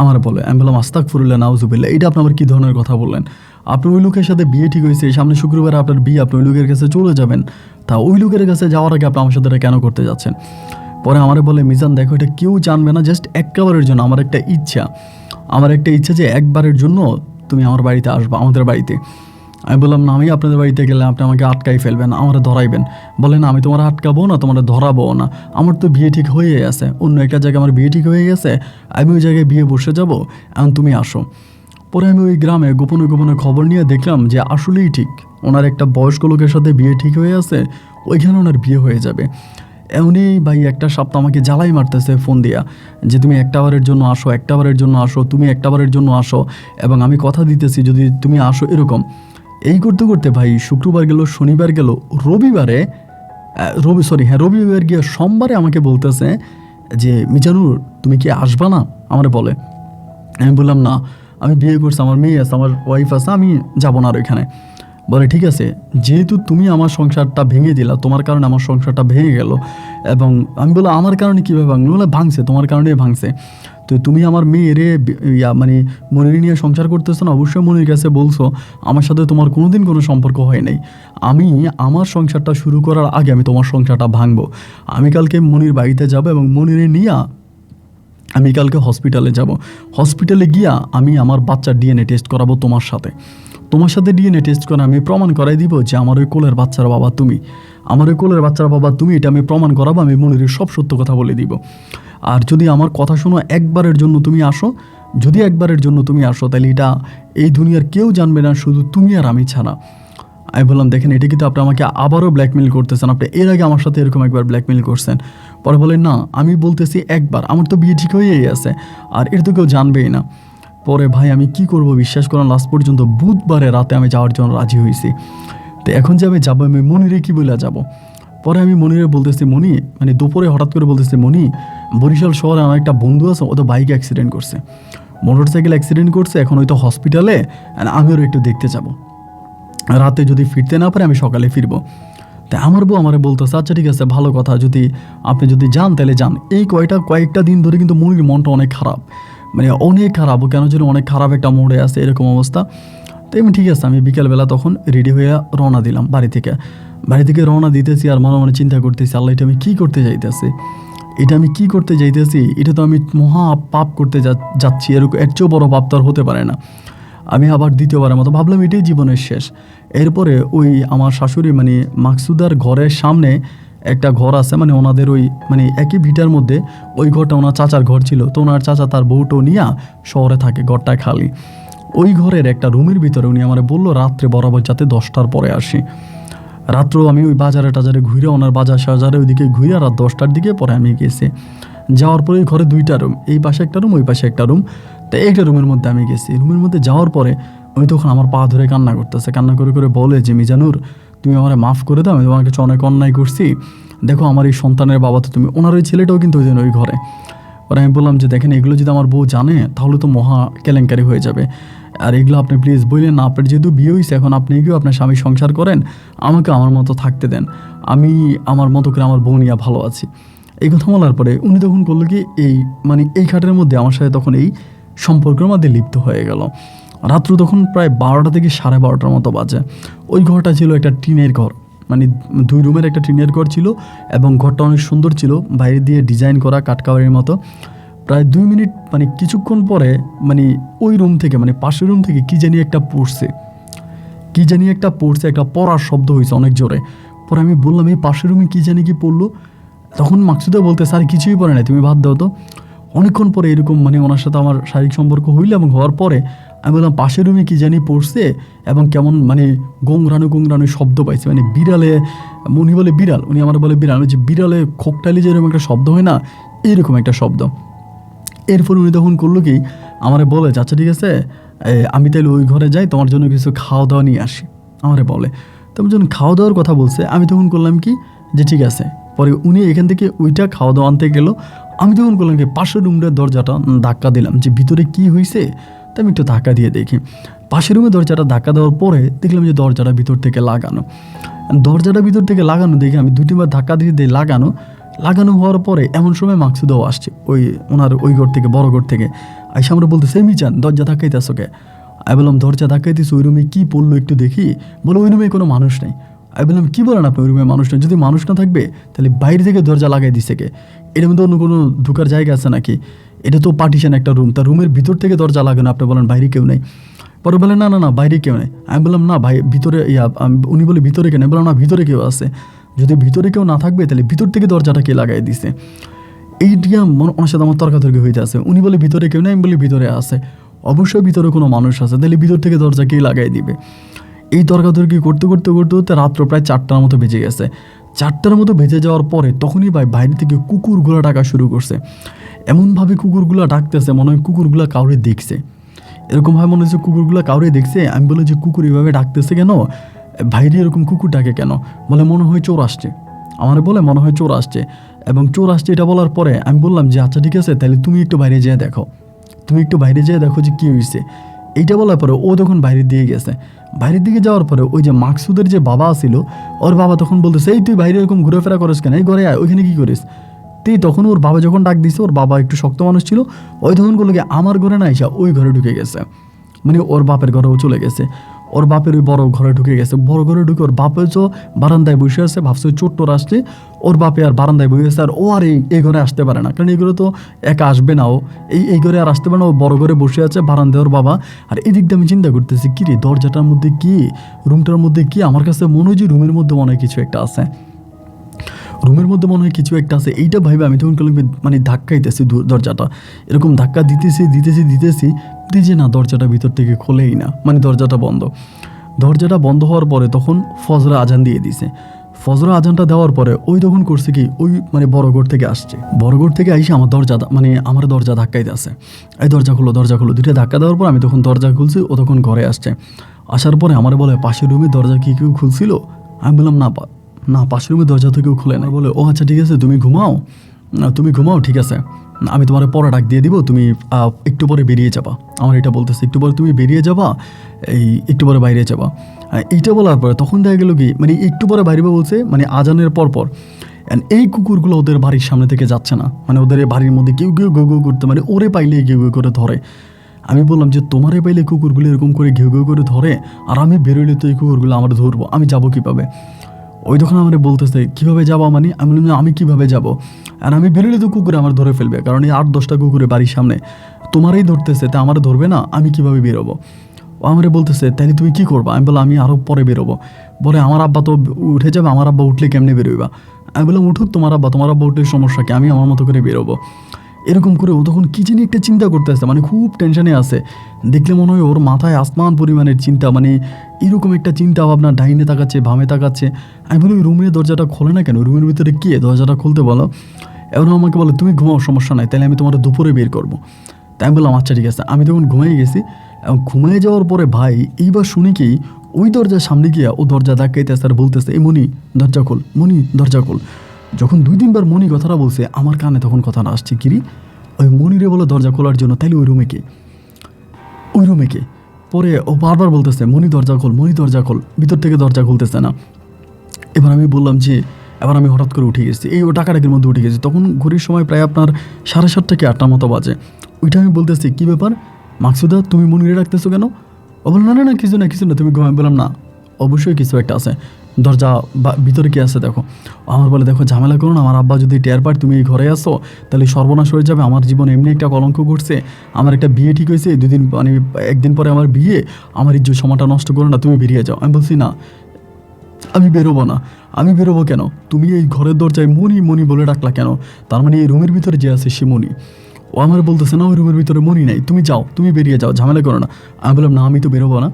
আমার বলে। আমি বললাম আস্তাগফিরুল্লাহ নাউজুবিল্লাহ, এটা আপনি আবার কী ধরনের কথা বললেন? আপনি ওই লোকের সাথে বিয়ে ঠিক হয়েছে, সামনে শুক্রবার আপনার বিয়ে, আপনি ওই লোকের কাছে চলে যাবেন, তা ওই লোকের কাছে যাওয়ার আগে আপনি আমার সাথে এটা কেন করতে যাচ্ছেন? পরে আমারে বলে মিজান দেখো, এটা কেউ জানবে না, জাস্ট একবারের জন্য আমার একটা ইচ্ছা যে একবারের জন্য তুমি আমার বাড়িতে আসবা, আমাদের বাড়িতে। আমি বললাম না, আমি আপনাদের বাড়িতে গেলে আপনি আমাকে আটকাই ফেলবেন, আমার ধরাইবেন। বলে না, আমি তোমার আটকাবো না, তোমার ধরাবো না, আমার তো বিয়ে ঠিক হয়ে আছে, অন্য একটা জায়গায় আমার বিয়ে ঠিক হয়ে গেছে, আমি ওই জায়গায় বিয়ে বসে যাব, এখন তুমি আসো। পরে আমি ওই গ্রামে গোপনে খবর নিয়ে দেখলাম যে আসলেই ঠিক, ওনার একটা বয়স্ক লোকের সাথে বিয়ে ঠিক হয়ে আছে, ওইখানে ওনার বিয়ে হয়ে যাবে। এমনই ভাই একটা সপ্তাহ আমাকে জ্বালাই মারতেছে ফোন দিয়া, যে তুমি একটা বারের জন্য আসো, তুমি একটা বারের জন্য আসো, এবং আমি কথা দিতেছি যদি তুমি আসো, এরকম। এই করতে করতে ভাই শুক্রবার গেল, শনিবার গেল, রবিবার গিয়ে সোমবারে আমাকে বলতেছে যে মিজানুর তুমি কি আসবা না, আমারে বলে। আমি বললাম না, আমি বিয়ে করছি, আমার মেয়ে আছে, আমার ওয়াইফ আছে, আমি যাবো না আর ওইখানে। বলে ঠিক আছে, যেহেতু তুমি আমার সংসারটা ভেঙে দিলা, তোমার কারণে আমার সংসারটা ভেঙে গেল, এবং আমি বললাম আমার কারণে কীভাবে ভাঙলো? বলে ভাঙছে, তোমার কারণেই ভাঙছে, তো তুমি আমার মেয়েরে মানে মনির নিয়ে সংসার করতেছো না, অবশ্যই মনির কাছে বলছো আমার সাথে তোমার কোনোদিন কোনো সম্পর্ক হয় নাই। আমি আমার সংসারটা শুরু করার আগে আমি তোমার সংসারটা ভাঙবো। আমি কালকে মনির বাড়িতে যাব এবং মনিরে নিয়ে আমি কালকে হসপিটালে যাব। হসপিটালে গিয়া আমি আমার বাচ্চার ডিএনএ টেস্ট করাবো তোমার সাথে ডিএনএ টেস্ট করে আমি প্রমাণ করাই দিব যে আমার ওই কোলের বাচ্চার বাবা তুমি, আমার ওই কোলের বাচ্চার বাবা তুমি, এটা আমি প্রমাণ করাবো। আমি মনিরের সব সত্য কথা বলে দিব। আর যদি আমার কথা শোনো একবারের জন্য তুমি আসো, যদি একবারের জন্য তুমি আসো, তাহলে এটা এই দুনিয়ার কেউ জানবে না, শুধু তুমি আর আমি ছাড়া। আমি বললাম দেখেন এটা কিন্তু আপনি আমাকে আবারও ব্ল্যাকমেল করতেছেন, আপনি এর আগে আমার সাথে এরকম একবার ব্ল্যাকমেল করছেন। পরে বলেন না আমি বলতেছি একবার, আমার তো বিয়ে ঠিক হয়েই আছে আর এটা তো কেউ জানবেই না। পরে ভাই আমি কি করব, বিশ্বাস করেন লাস্ট পর্যন্ত বুধবারে রাতে আমি যাওয়ার জন্য রাজি হয়েছি। তো এখন যে আমি যাবো, আমি মনিরে কি বলে যাব। পরে আমি মনিরে বলতেছি মনি, মানে দুপুরে হঠাৎ করে বলতেছি মনি, বরিশাল শহরে আমার একটা বন্ধু আছে, ও তো বাইক অ্যাক্সিডেন্ট করছে, মোটরসাইকেল অ্যাক্সিডেন্ট করছে, এখন ওই তো হসপিটালে, আমিও একটু দেখতে যাব, রাতে যদি ফিরতে না পারে আমি সকালে ফিরবো। তাই আমার বউ আমারে বলতেছে আচ্ছা ঠিক আছে ভালো কথা, যদি আপনি যদি যান তাহলে যান। এই কয়েকটা দিন ধরে কিন্তু মনির মনটা অনেক খারাপ, মানে অনেক খারাপ, ও কেন যেন অনেক খারাপ একটা মোড়ে আছে, এরকম অবস্থা। তো আমি ঠিক আছে, আমি বিকেলবেলা তখন রেডি হয়ে রওনা দিলাম বাড়ি থেকে রওনা দিতেছি আর মনে মনে চিন্তা করতেছি আল্লাহ এটা আমি কী করতে যাইতেছি, এটা তো আমি মহা পাপ করতে যাচ্ছি, এরকম এর চেয়েও বড় পাপ তো আর হতে পারে না। আমি আবার দ্বিতীয়বারের মতো ভাবলাম এটাই জীবনের শেষ। এরপরে ওই আমার শাশুড়ি মানে মাকসুদার ঘরের সামনে একটা ঘর আছে, মানে ওনাদের ওই মানে একই ভিটার মধ্যে ওই ঘরটা ওনার চাচার ঘর ছিল। তো ওনার চাচা তার বউটো নিয়ে শহরে থাকে, ঘরটা খালি। ওই ঘরের একটা রুমের ভিতরে উনি আমার বললো রাত্রে বরাবর যাতে 10টার পরে আসি। রাত্র আমি ওই বাজারে টাজারে ঘুরে, ওনার বাজার সাজারে ওইদিকে ঘুরে রাত 10টার দিকে পরে আমি গেছি। যাওয়ার পরে ওই ঘরে 2টা রুম, এই পাশে একটা রুম, ওই পাশে একটা রুম। তো একটা রুমের মধ্যে আমি গেছি। রুমের মধ্যে যাওয়ার পরে উনি তখন আমার পা ধরে কান্না করতেছে, কান্না করে করে বলে যে মিজানুর তুমি আমার মাফ করে দাও, আমি তোমার কাছে অনেক অন্যায় করছি, দেখো আমার এই সন্তানের বাবা তো তুমি। ওনার ওই ছেলেটাও কিন্তু ওই দিন ওই ঘরে। আর আমি বললাম যে দেখেন এগুলো যদি আমার বউ জানে তাহলে তো মহা কেলেঙ্কারি হয়ে যাবে, আর এগুলো আপনি প্লিজ বললেন না, আপনার যেহেতু বিয়ে হয়েছে এখন আপনি গিয়েও আপনার স্বামী সংসার করেন, আমাকে আমার মতো থাকতে দেন, আমি আমার মতো করে আমার বউ নিয়ে ভালো আছি। এই কথা বলার পরে উনি তখন করলো কি এই মানে এই খাটের মধ্যে আমার সাথে তখন এই সম্পর্কের মধ্যে লিপ্ত হয়ে গেল। রাত্র তখন প্রায় 12টা থেকে 12:30 মতো বাজে। ওই ঘরটা ছিল একটা টিনের ঘর, মানে 2 রুমের একটা টিনের ঘর ছিল এবং ঘরটা অনেক সুন্দর ছিল, বাইরে দিয়ে ডিজাইন করা কাঠকাওয়ারির মতো। প্রায় 2 মিনিট মানে কিছুক্ষণ পরে মানে ওই রুম থেকে মানে পাশের রুম থেকে কি জানি একটা পড়ছে, একটা পড়ার শব্দ হয়েছে অনেক জোরে। পরে আমি বললাম এই পাশের রুমে কি জানি কি পড়লো। তখন মাকসুদা বলতে স্যার কিছুই পড়ে নাই, তুমি বাদ দাও তো। অনেকক্ষণ পরে এরকম মানে ওনার সাথে আমার শারীরিক সম্পর্ক হইল এবং হওয়ার পরে আমি বললাম পাশের রুমে কি জানি পড়ছে এবং কেমন মানে গোংরানু শব্দ পাইছে, মানে বিড়ালে, উনি বলে বিড়াল, উনি আমার বলে বিড়াল, যে বিড়ালে খোকটালি যেরকম একটা শব্দ হয় না, এইরকম একটা শব্দ। এরপর উনি তখন করলো কি আমারে বলে আচ্ছা ঠিক আছে আমি তাহলে ওই ঘরে যাই, তোমার জন্য কিছু খাওয়া দাওয়া নিয়ে আসি, আমারে বলে। তোমার জন্য খাওয়া দাওয়ার কথা বলছে, আমি তখন করলাম কি যে ঠিক আছে। পরে উনি এখান থেকে ওইটা খাওয়া দাওয়া আনতে গেল, আমি তখন করলাম কি পাশের রুমের দরজাটা ধাক্কা দিলাম যে ভিতরে কি হয়েছে, তো আমি একটু ধাক্কা দিয়ে দেখি। পাশের রুমে দরজাটা ধাক্কা দেওয়ার পরে দেখলাম যে দরজাটা ভিতর থেকে লাগানো দেখে আমি 2-3 বার ধাক্কা দিয়ে লাগানো হওয়ার পরে এমন সময় মাকসুদাও আসছে ওই ওনার ওই ঘর থেকে, বড় ঘর থেকে আইসা আমরা বলতেছে মিজান দরজা ধাক্কাইতেছ কে। আমি বললাম দরজা ধাক্কাইতেছি, ওই রুমে কী পড়লো একটু দেখি। বলো ওই রুমে কোনো মানুষ নেই। আমি বললাম কী বলেন আপনি, ওই রুমে মানুষ নেই, যদি মানুষ না থাকবে তাহলে বাইরে থেকে দরজা লাগাই দিছে কে, এর মধ্যে অন্য কোনো ঢুকার জায়গা আছে নাকি, এটা তো পার্টিশন একটা রুম, তার রুমের ভিতর থেকে দরজা লাগানো, আপনি বলেন বাইরে কেউ নেই। পরে বলে না বাইরে কেউ নেই। আমি বললাম না ভাই ভিতরে উনি বলে ভিতরে কেউ নেই, বললাম না ভিতরে কেউ আছে, যদি ভিতরে কেউ না থাকবে তাহলে ভিতর থেকে দরজাটা কে লাগাই দিছে। এইটা ওনার সাথে আমার তর্কাতর্কি হইতে আছে, উনি বলে ভিতরে কেউ নেই, আমি বলি ভিতরে আছে, অবশ্যই ভিতরে কোনো মানুষ আছে, তাহলে ভিতর থেকে দরজা কে লাগাই দিবে। এই তর্কাতর্কি করতে রাত্র প্রায় 4টার মতো বেজে গেছে। 4টার মতো বেজে যাওয়ার পরে তখনই ভাই বাইরে থেকে কুকুরগুলো ডাকা শুরু করছে, এমনভাবে কুকুরগুলো ডাকতেছে মনে হয় কুকুরগুলো কাউরে দেখছে, এরকমভাবে মনে হচ্ছে কুকুরগুলো কাউরে দেখছে। আমি বলি যে কুকুর এভাবে ডাকতেছে কেন, বাইরে এরকম কুকুর ডাকে কেন, বলে মনে হয় চোর আসছে, আমার বলে মনে হয় চোর আসছে এবং চোর আসছে এটা বলার পরে আমি বললাম যে আচ্ছা ঠিক আছে তাহলে তুমি একটু বাইরে যেয়ে দেখো যে কী হয়েছে। এইটা বলার পরে ও তখন বাইরের দিকে গেছে। বাইরের দিকে যাওয়ার পরে ওই যে মাকসুদের যে বাবা ছিল, ওর বাবা তখন বলতেছে এই তুই বাইরে এরকম ঘুরেফেরা করিস কেন, এই ঘরে আয়, ওইখানে কী করিস। তখন ওর বাবা যখন ডাক দিছে, ওর বাবা একটু শক্ত মানুষ ছিল, ওই তখন বললো কি আমার ঘরে না এসে ওই ঘরে ঢুকে গেছে, মানে ওর বাপের ঘরেও চলে গেছে, ওর বাপের ওই বড় ঘরে ঢুকে গেছে। বড় ঘরে ঢুকে ওর বাপে তো বারান্দায় বসে আছে, ভাবছে ওই চোট্টর আসছে, ওর বাপে আর বারান্দায় বসে আছে, আর ও আর এই ঘরে আসতে পারে না, কারণ এই ঘরে তো একা আসবে না, ও এই ঘরে আর আসতে পারে না, ও বড় ঘরে বসে আছে বারান্দায় ওর বাবা। আর এদিক দিয়ে আমি চিন্তা করতেছি কি রে, দরজাটার মধ্যে কি, রুমটার মধ্যে কি, আমার কাছে মনে হয় যে রুমের মধ্যে মনে হয় কিছু একটা আছে, রুমের মধ্যে মনে হয় কিছু একটা আছে। এইটা ভাইবে আমি তখন মানে ধাক্কাইতেছি দরজাটা, এরকম ধাক্কা দিতেছি যে না, দরজাটা ভিতর থেকে খোলেই না, মানে দরজাটা বন্ধ হওয়ার পরে তখন ফজরে আজান দিয়ে দিছে। ফজরে আজানটা দেওয়ার পরে ওই তখন করছে কি, ওই মানে বড় ঘর থেকে আসছে, বড় ঘর থেকে আইসে আমার দরজা ধাক্কাইতে আছে, এই দরজা খুলো, দুইটা ধাক্কা দেওয়ার পর আমি তখন দরজা খুলছি, ও তখন ঘরে আসছে। আসার পরে আমার বলে পাশের রুমে দরজা কি কেউ খুলছিল? আমি বললাম না, পাশের রুমের দরজা তো কেউ খুলে না। বলে ও আচ্ছা ঠিক আছে, তুমি ঘুমাও, ঠিক আছে, আমি তোমার পরে ডাক দিয়ে দিব, তুমি একটু পরে বেরিয়ে যাবা। আমার এটা বলতেছে, একটু পরে তুমি বেরিয়ে যাবা, একটু পরে বাইরে যাবা। এইটা বলার পরে তখন দেখা গেল কি, মানে একটু পরে বাইরে বলছে, মানে আজানের পর এই কুকুরগুলো ওদের বাড়ির সামনে থেকে যাচ্ছে না, মানে ওদের বাড়ির মধ্যে কেউ ঘেউ ঘেউ করতে, মানে ওরে পাইলে ঘেউ ঘেউ করে ধরে। আমি বললাম যে তোমারে পাইলে কুকুরগুলো এরকম করে ঘেউ ঘেউ করে ধরে, আর আমি বেরোলে তো এই কুকুরগুলো আমার ধরবো, আমি যাবো কীভাবে? ওই তখন আমার বলতেছে কীভাবে যাবো, মানে আমি বললাম আমি কীভাবে যাবো, আর আমি বেরোলে তো কুকুরে আমার ধরে ফেলবে, কারণ এই 8-10টা কুকুরে বাড়ির সামনে, তোমারই ধরতেছে, তা আমার ধরবে না, আমি কীভাবে বেরোবো? ও আমারে বলতেছে তাইলে তুমি কী করবা? আমি বললাম আমি আরও পরে বেরোবো। বলে আমার আব্বা তো উঠে যাবে, আমার আব্বা উঠলে কেমনে বেরোবা? আমি বললাম উঠুক তোমার আব্বা উঠলে সমস্যা কি, আমি আমার মতো করে বেরোবো। এরকম করে ও তখন কী জানি একটা চিন্তা করতেছে, মানে খুব টেনশনে আছে, দেখলে মনে হয় ওর মাথায় আসমান পরিমাণের চিন্তা, মানে এরকম একটা চিন্তা ভাবনা, ডাইনে তাকাচ্ছে, বামে তাকাচ্ছে। আমি বলি রুমের দরজাটা খোলে না কেন, রুমের ভিতরে কে, দরজাটা খুলতে বলো। এবার আমাকে বলে তুমি ঘুমাও, সমস্যা নাই, তাহলে আমি তোমার দুপুরে বের করবো। তাই আমি বললাম আচ্ছা ঠিক আছে। আমি তখন ঘুমিয়ে গেছি, এবং ঘুমিয়ে যাওয়ার পরে ভাই এইবার শুনি কি, ওই দরজার সামনে গিয়া ও দরজা ধাক্কাইতেছে আর বলতেছে এই মনি দরজা খোল, মনি দরজা খোল। যখন 2-3 বার মনি কথাটা বলছে, আমার কানে তখন কথাটা আসছে, কিরি ওই মনিরে বলো দরজা খোলার জন্য, তাইলে ওই রুমে কে? পরে ও বারবার বলতেছে মনি দরজা খোল, ভিতর থেকে দরজা খুলতেছে না। এবার আমি বললাম যে, এবার আমি হঠাৎ করে উঠে গেছি, এই ও টাকাটাকির মধ্যে উঠে গেছি, তখন ঘড়ির সময় প্রায় আপনার 7:30 থেকে 8টার মতো বাজে। ওইটা আমি বলতেছি কী ব্যাপার মাকসুদা, তুমি মনিরে রাখতেছো কেন? ও বলল না কিছু না, তুমি ঘুমাই। বললাম না, অবশ্যই কিছু একটা আছে, দরজা ভিতরে কি আছে দেখো। আমার বলে দেখো ঝামেলা করো না, আমার আব্বা যদি টের পায় তুমি এই ঘরে আসো, তাহলে সর্বনাশ হয়ে যাবে, আমার জীবন এমনি একটা কলঙ্ক ঘটছে, আমার একটা বিয়ে ঠিক হয়েছে, 2 দিন মানে 1 দিন পরে আমার বিয়ে, আমার ইজ্জত সময়টা নষ্ট করো না, তুমি বেরিয়ে যাও। আমি বলছি না, আমি বেরোবো কেন? তুমি এই ঘরের দরজায় মনি বলে ডাকলা কেন? তার মানে এই রুমের ভিতরে যে আছে সে মনি। ও আমার বলতেছে না, ওই রুমের ভিতরে মনি নাই, তুমি যাও, তুমি বেরিয়ে যাও, ঝামেলা করো না। আমি বললাম না, আমি তো বেরোবো না।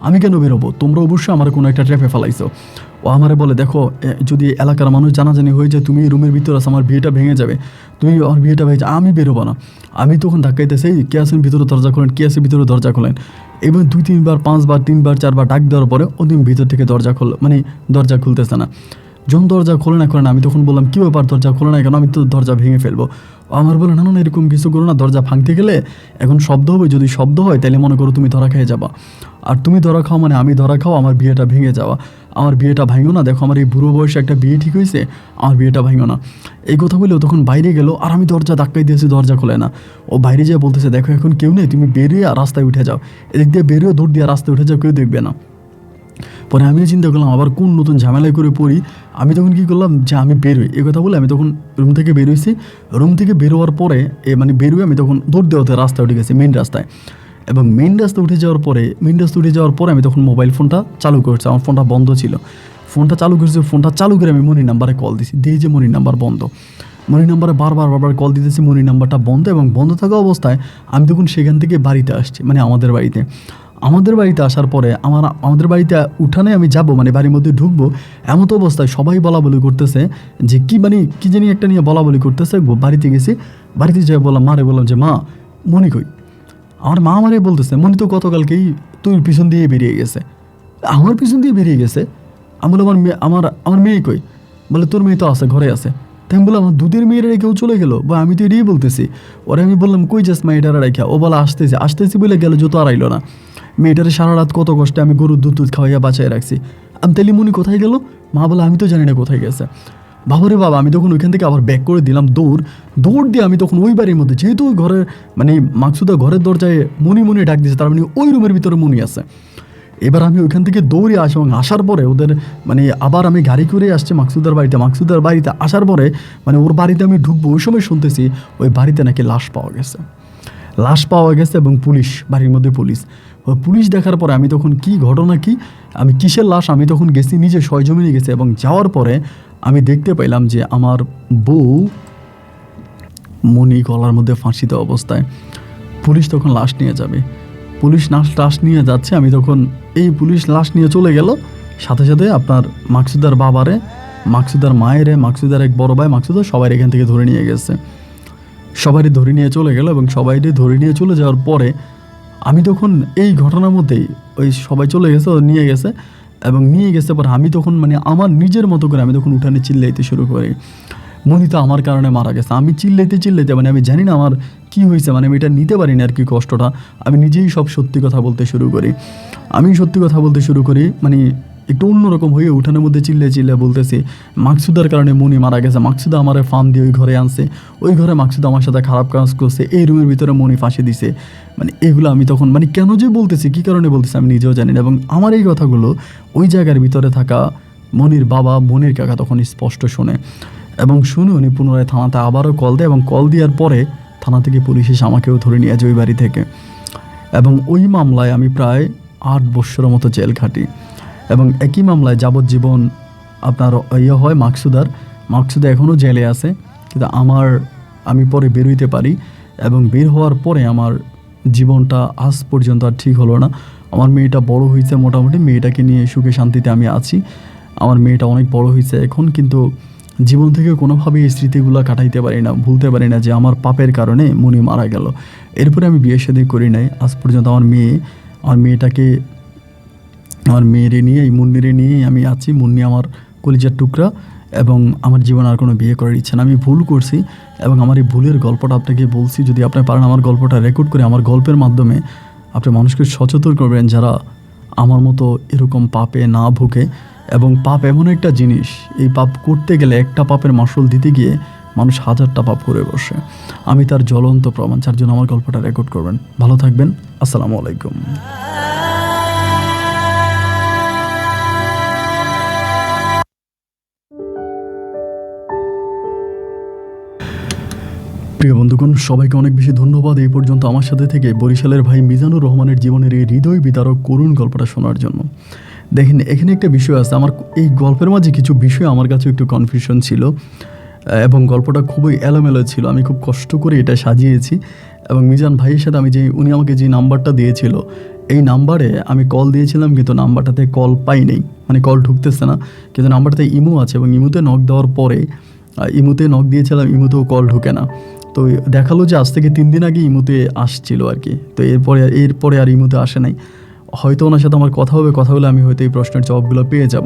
আমি কেন বেরোবো? তোমরা অবশ্যই আমার কোনো একটা ট্র্যাপে ফেলাইছো। ও আমারে বলে দেখো যদি এলাকার মানুষ জানাজানি হয়ে যায় তুমি এই রুমের ভিতরে আছো, আমার বিয়েটা ভেঙে যাবে, তুমি আমার বিয়েটা ভেঙে, আমি বেরোবো না। আমি তখন ধাক্কাইতেছি কে আছেন ভিতরে দরজা খোলেন, কে আছে ভিতরে দরজা খোলেন। এবং 2-3 বার 5 বার 3 বার 4 বার ডাক দেওয়ার পরে ও তুমি ভিতর থেকে দরজা খুলতেছে না। যখন দরজা খোলে না, আমি তখন বললাম কী ব্যাপার, দরজা খোলে না কেন? আমি তো দরজা ভেঙে ফেলবো। আমার বলে না এরকম কিছু করো না, দরজা ভাঙতে গেলে এখন শব্দ হবে, যদি শব্দ হয় তাহলে মনে করো তুমি ধরা খেয়ে যাবা, আর তুমি ধরা খাও মানে আমি ধরা খাও, আমার বিয়েটা ভেঙে যাওয়া, আমার বিয়েটা ভাঙো না, দেখো আমার এই বুড়ো বয়সে একটা বিয়ে ঠিক হয়েছে, আমার বিয়েটা ভাঙো না। এই কথা বলেও তখন বাইরে গেল, আর আমি দরজা ধাক্কাই দিয়েছি, দরজা খোলে না। ও বাইরে যেয়ে বলতেছে দেখো এখন কেউ নেই, তুমি বেরিয়ে রাস্তায় উঠে যাও, এদিক দিয়ে বেরিয়ে দৌড় দিয়ে রাস্তায় উঠে যাও, কেউ দেখবে না। পরে আমিও চিন্তা করলাম আবার কোন নতুন ঝামেলায় করে পড়ি। আমি তখন কী করলাম যে আমি বেরোই, এই কথা বলে আমি তখন রুম থেকে বেরোইছি। রুম থেকে বেরোয়ার পরে বেরোয় আমি তখন দৌড় দেওয়াতে রাস্তায় উঠে গেছি, মেন রাস্তায়। এবং মেন রাস্তায় উঠে যাওয়ার পরে আমি তখন মোবাইল ফোনটা চালু করছি, আমার ফোনটা বন্ধ ছিল। ফোনটা চালু করে আমি মনির নাম্বারে কল দিছি, দিয়ে যে মনির নাম্বার বন্ধ। মনির নাম্বারে বারবার কল দিতেছি, মনির নাম্বারটা বন্ধ, এবং বন্ধ থাকা অবস্থায় আমি তখন সেখান থেকে বাড়িতে আসছি, মানে আমাদের বাড়িতে আসার পরে আমাদের বাড়িতে উঠানে আমি যাব, মানে বাড়ির মধ্যে ঢুকবো, এমন অবস্থায় সবাই বলাবলি করতেছে যে কি জানি একটা নিয়ে বলাবলি করতেছে। বাড়িতে গেছি, বাড়িতে যাই বললাম যে মা মনি কই? আমার মা আমারে বলতেছে মনি তো গতকালকেই তোর পিছন দিয়ে বেরিয়ে গেছে। আমার পিছন দিয়ে বেরিয়ে গেছে? আমি বললাম আমার মেয়ে কই? বলে তোর মেয়ে তো আছে, ঘরে আছে। তাই আমি বললাম আমার দুধের মেয়েরা কেউ চলে গেল, বা আমি তো এটাই বলতেছি। ওরা আমি বললাম কই যাস মা, এটারা রেখা? ও বলে আসতেছি বলে গেল, যত আর আইলো না। মেয়েটারে সারা রাত কত কষ্টে আমি গরুর দুধ খাওয়াইয়া বাঁচাই রাখছি। আমি তাইলে মনি কোথায় গেল? মা বলে আমি তো জানি না কোথায় গেছে। বাবারে বাবা, আমি তখন ওইখান থেকে আবার ব্যাক করে দিলাম দৌড় দিয়ে আমি তখন ওই বাড়ির মধ্যে, যেহেতু ওই ঘরের মানে মাকসুদা ঘরের দরজায় মনি ডাক দিয়েছে, তার মানে ওই রুমের ভিতরে মনি আছে। এবার আমি ওইখান থেকে দৌড়ে আসি এবং আসার পরে ওদের মানে আবার আমি গাড়ি করে আসছি মাকসুদার বাড়িতে আসার পরে মানে ওর বাড়িতে আমি ঢুকবো, ওই সময় শুনতেছি ওই বাড়িতে নাকি লাশ পাওয়া গেছে এবং পুলিশ, বাড়ির মধ্যে পুলিশ দেখার পরে আমি তখন কি ঘটনা কি, আমি কিসের লাশ, আমি তখন গেছি নিজে সয়জমিনে গেছি এবং যাওয়ার পরে আমি দেখতে পাইলাম যে আমার বউ মনি গলার মধ্যে ফাঁসিত অবস্থায়। পুলিশ তখন লাশ নিয়ে যাবে, লাশ নিয়ে যাচ্ছে। আমি তখন এই পুলিশ লাশ নিয়ে চলে গেল, সাথে সাথে আপনার মাকসুদার বাবারে, মাকসুদার মায়েরে, মাকসুদার এক বড় ভাই মাকসুদার সবাই এখান থেকে ধরে নিয়ে গেছে, সবাই ধরে নিয়ে চলে গেল। এবং সবাই ধরে নিয়ে চলে যাওয়ার পরে আমি তখন এই ঘটনার মধ্যেই ওই সবাই চলে গেছে, নিয়ে গেছে পরে আমি তখন মানে আমার নিজের মতো করে আমি তখন উঠানে চিল্লাইতে শুরু করি, মনি তো আমার কারণে মারা গেছে। আমি চিল্লাইতে মানে আমি জানি না আমার কি হয়েছে, মানে আমি এটা নিতে পারি না আর কি কষ্টটা। আমি নিজেই সব সত্যি কথা বলতে শুরু করি, মানে একটু অন্যরকম হয়ে উঠানের মধ্যে চিল্লে বলতেছি মাকসুদার কারণে মনি মারা গেছে, মাকসুদা আমার ফার্ম দিয়ে ওই ঘরে আনছে, ওই ঘরে মাকসুদা আমার সাথে খারাপ কাজ করছে, এই রুমের ভিতরে মনি ফাঁসি দিছে। মানে এগুলো আমি তখন মানে কেন যে বলতেছি, কী কারণে বলতেছি আমি নিজেও জানি না। এবং আমার এই কথাগুলো ওই জায়গার ভিতরে থাকা মনির বাবা, মনির কাকা তখন স্পষ্ট শোনে এবং শুনে উনি পুনরায় থানাতে আবারও কল দেয় এবং কল দেওয়ার পরে থানা থেকে পুলিশ এসে আমাকেও ধরে নিয়ে যায় ওই বাড়ি থেকে। এবং ওই মামলায় আমি প্রায় 8 বছরের মতো জেল খাটি এবং একই মামলায় যাবজ্জীবন আপনার হয় মাকসুদা এখনও জেলে আছে, কিন্তু আমি পরে বেরোইতে পারি এবং বের হওয়ার পরে আমার জীবনটা আজ পর্যন্ত আর ঠিক হলো না। আমার মেয়েটা বড় হয়েছে, মোটামুটি মেয়েটাকে নিয়ে সুখে শান্তিতে আমি আছি। আমার মেয়েটা অনেক বড় হয়েছে এখন, কিন্তু জীবন থেকে কোনোভাবেই এই স্মৃতিগুলো কাটাইতে পারি না, ভুলতে পারি না যে আমার পাপের কারণে মনি মারা গেল। এরপরে আমি বিয়ে শাদী করি নাই আজ পর্যন্ত। আমার মেয়েরে নিয়ে, এই মুন্নিরে নিয়েই আমি আছি। মুন্নি আমার কলিজার টুকরা এবং আমার জীবন আর কোনো বিয়ে করার ইচ্ছা না। আমি ভুল করছি এবং আমার এই ভুলের গল্পটা আপনাকে বলছি। যদি আপনি পারেন আমার গল্পটা রেকর্ড করে আমার গল্পের মাধ্যমে আপনি মানুষকে সচেতন করবেন যারা আমার মতো এরকম পাপে না ভুগে। এবং পাপ এমন একটা জিনিস, এই পাপ করতে গেলে একটা পাপের মাসুল দিতে গিয়ে মানুষ 1000টা পাপ করে বসে। আমি তার জ্বলন্ত প্রমাণ, যার জন্য আমার গল্পটা রেকর্ড করবেন। ভালো থাকবেন, আসসালামু আলাইকুম। প্রিয় বন্ধুগণ, সবাইকে অনেক বেশি ধন্যবাদ এই পর্যন্ত আমার সাথে থেকে বরিশালের ভাই মিজানুর রহমানের জীবনের এই হৃদয় বিদারক করুণ গল্পটা শোনার জন্য। দেখেন, এখানে একটা বিষয় আছে, আমার এই গল্পের মাঝে কিছু বিষয় আমার কাছে একটু কনফিউশন ছিল এবং গল্পটা খুবই এলোমেলো ছিল। আমি খুব কষ্ট করে এটা সাজিয়েছি এবং মিজান ভাইয়ের সাথে উনি আমাকে যে নাম্বারটা দিয়েছিল, এই নাম্বারে আমি কল দিয়েছিলাম, কিন্তু নাম্বারটাতে কল পাই নাই, মানে কল ঢুকতেছে না। কিন্তু নাম্বারটাতে ইমো আছে এবং ইমোতে নক দেওয়ার পরে ইমোতে নক দিয়েছিলাম, ইমোতেও কল ঢুকে না। তো দেখালো যে আজ থেকে 3 দিন আগে ইমোতে আসছিল আর কি। তো এরপরে আর ইমোতে আসে নাই। হয়তো ওনার সাথে আমার কথা হলে আমি হয়তো এই প্রশ্নের জবাবগুলো পেয়ে যাব।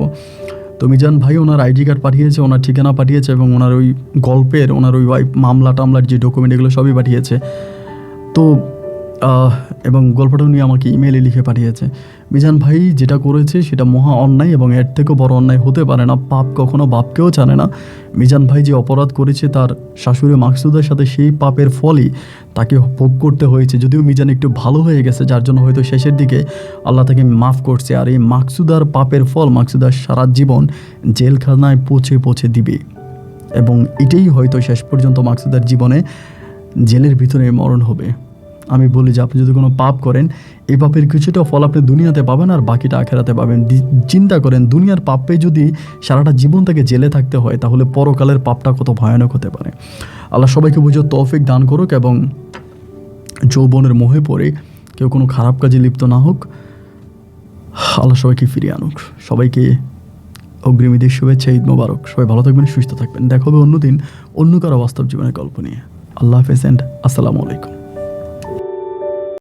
তো মিজান ভাই ওনার আইডি কার্ড পাঠিয়েছে, ওনার ঠিকানা পাঠিয়েছে এবং ওনার ওই গল্পের, ওনার ওই মামলা টামলার যে ডকুমেন্ট, এগুলো সবই পাঠিয়েছে। তো এবং গল্পটা উনি আমাকে ইমেলে লিখে পাঠিয়েছে। মিজান ভাই যেটা করেছে সেটা মহা অন্যায় এবং এর থেকেও বড় অন্যায় হতে পারে না। পাপ কখনো বাপকেও জানে না। মিজান ভাই যে অপরাধ করেছে তার শাশুড়ি মাকসুদার সাথে, সেই পাপের ফলই তাকে ভোগ করতে হয়েছে। যদিও মিজান একটু ভালো হয়ে গেছে, যার জন্য হয়তো শেষের দিকে আল্লাহ তাকে মাফ করছে। আর এই মাকসুদার পাপের ফল মাকসুদার সারা জীবন জেলখানায় পৌঁছে দিবে এবং এটাই হয়তো শেষ পর্যন্ত মাকসুদার জীবনে জেলের ভিতরে মরণ হবে। আমি বলি যে আপনি যদি কোনো পাপ করেন, এই পাপের কিছুটা ফল আপনি দুনিয়াতে পাবেন আর বাকিটা আখেরাতে পাবেন। চিন্তা করেন, দুনিয়ার পাপে যদি সারাটা জীবন তাকে জেলে থাকতে হয়, তাহলে পরকালের পাপটা কত ভয়ানক হতে পারে। আল্লাহ সবাইকে বুঝে তৌফিক দান করুক এবং যৌবনের মোহে পড়ে কেউ কোনো খারাপ কাজে লিপ্ত না হোক। আল্লাহ সবাইকে ফিরিয়ে আনুক। সবাইকে অগ্রিম ঈদের শুভেচ্ছা, ঈদ মোবারক। সবাই ভালো থাকবেন, সুস্থ থাকবেন। দেখা হবে অন্যদিন অন্য কারো বাস্তব জীবনের গল্প নিয়ে। আল্লাহ হাফেজ এন্ড আসসালামু আলাইকুম।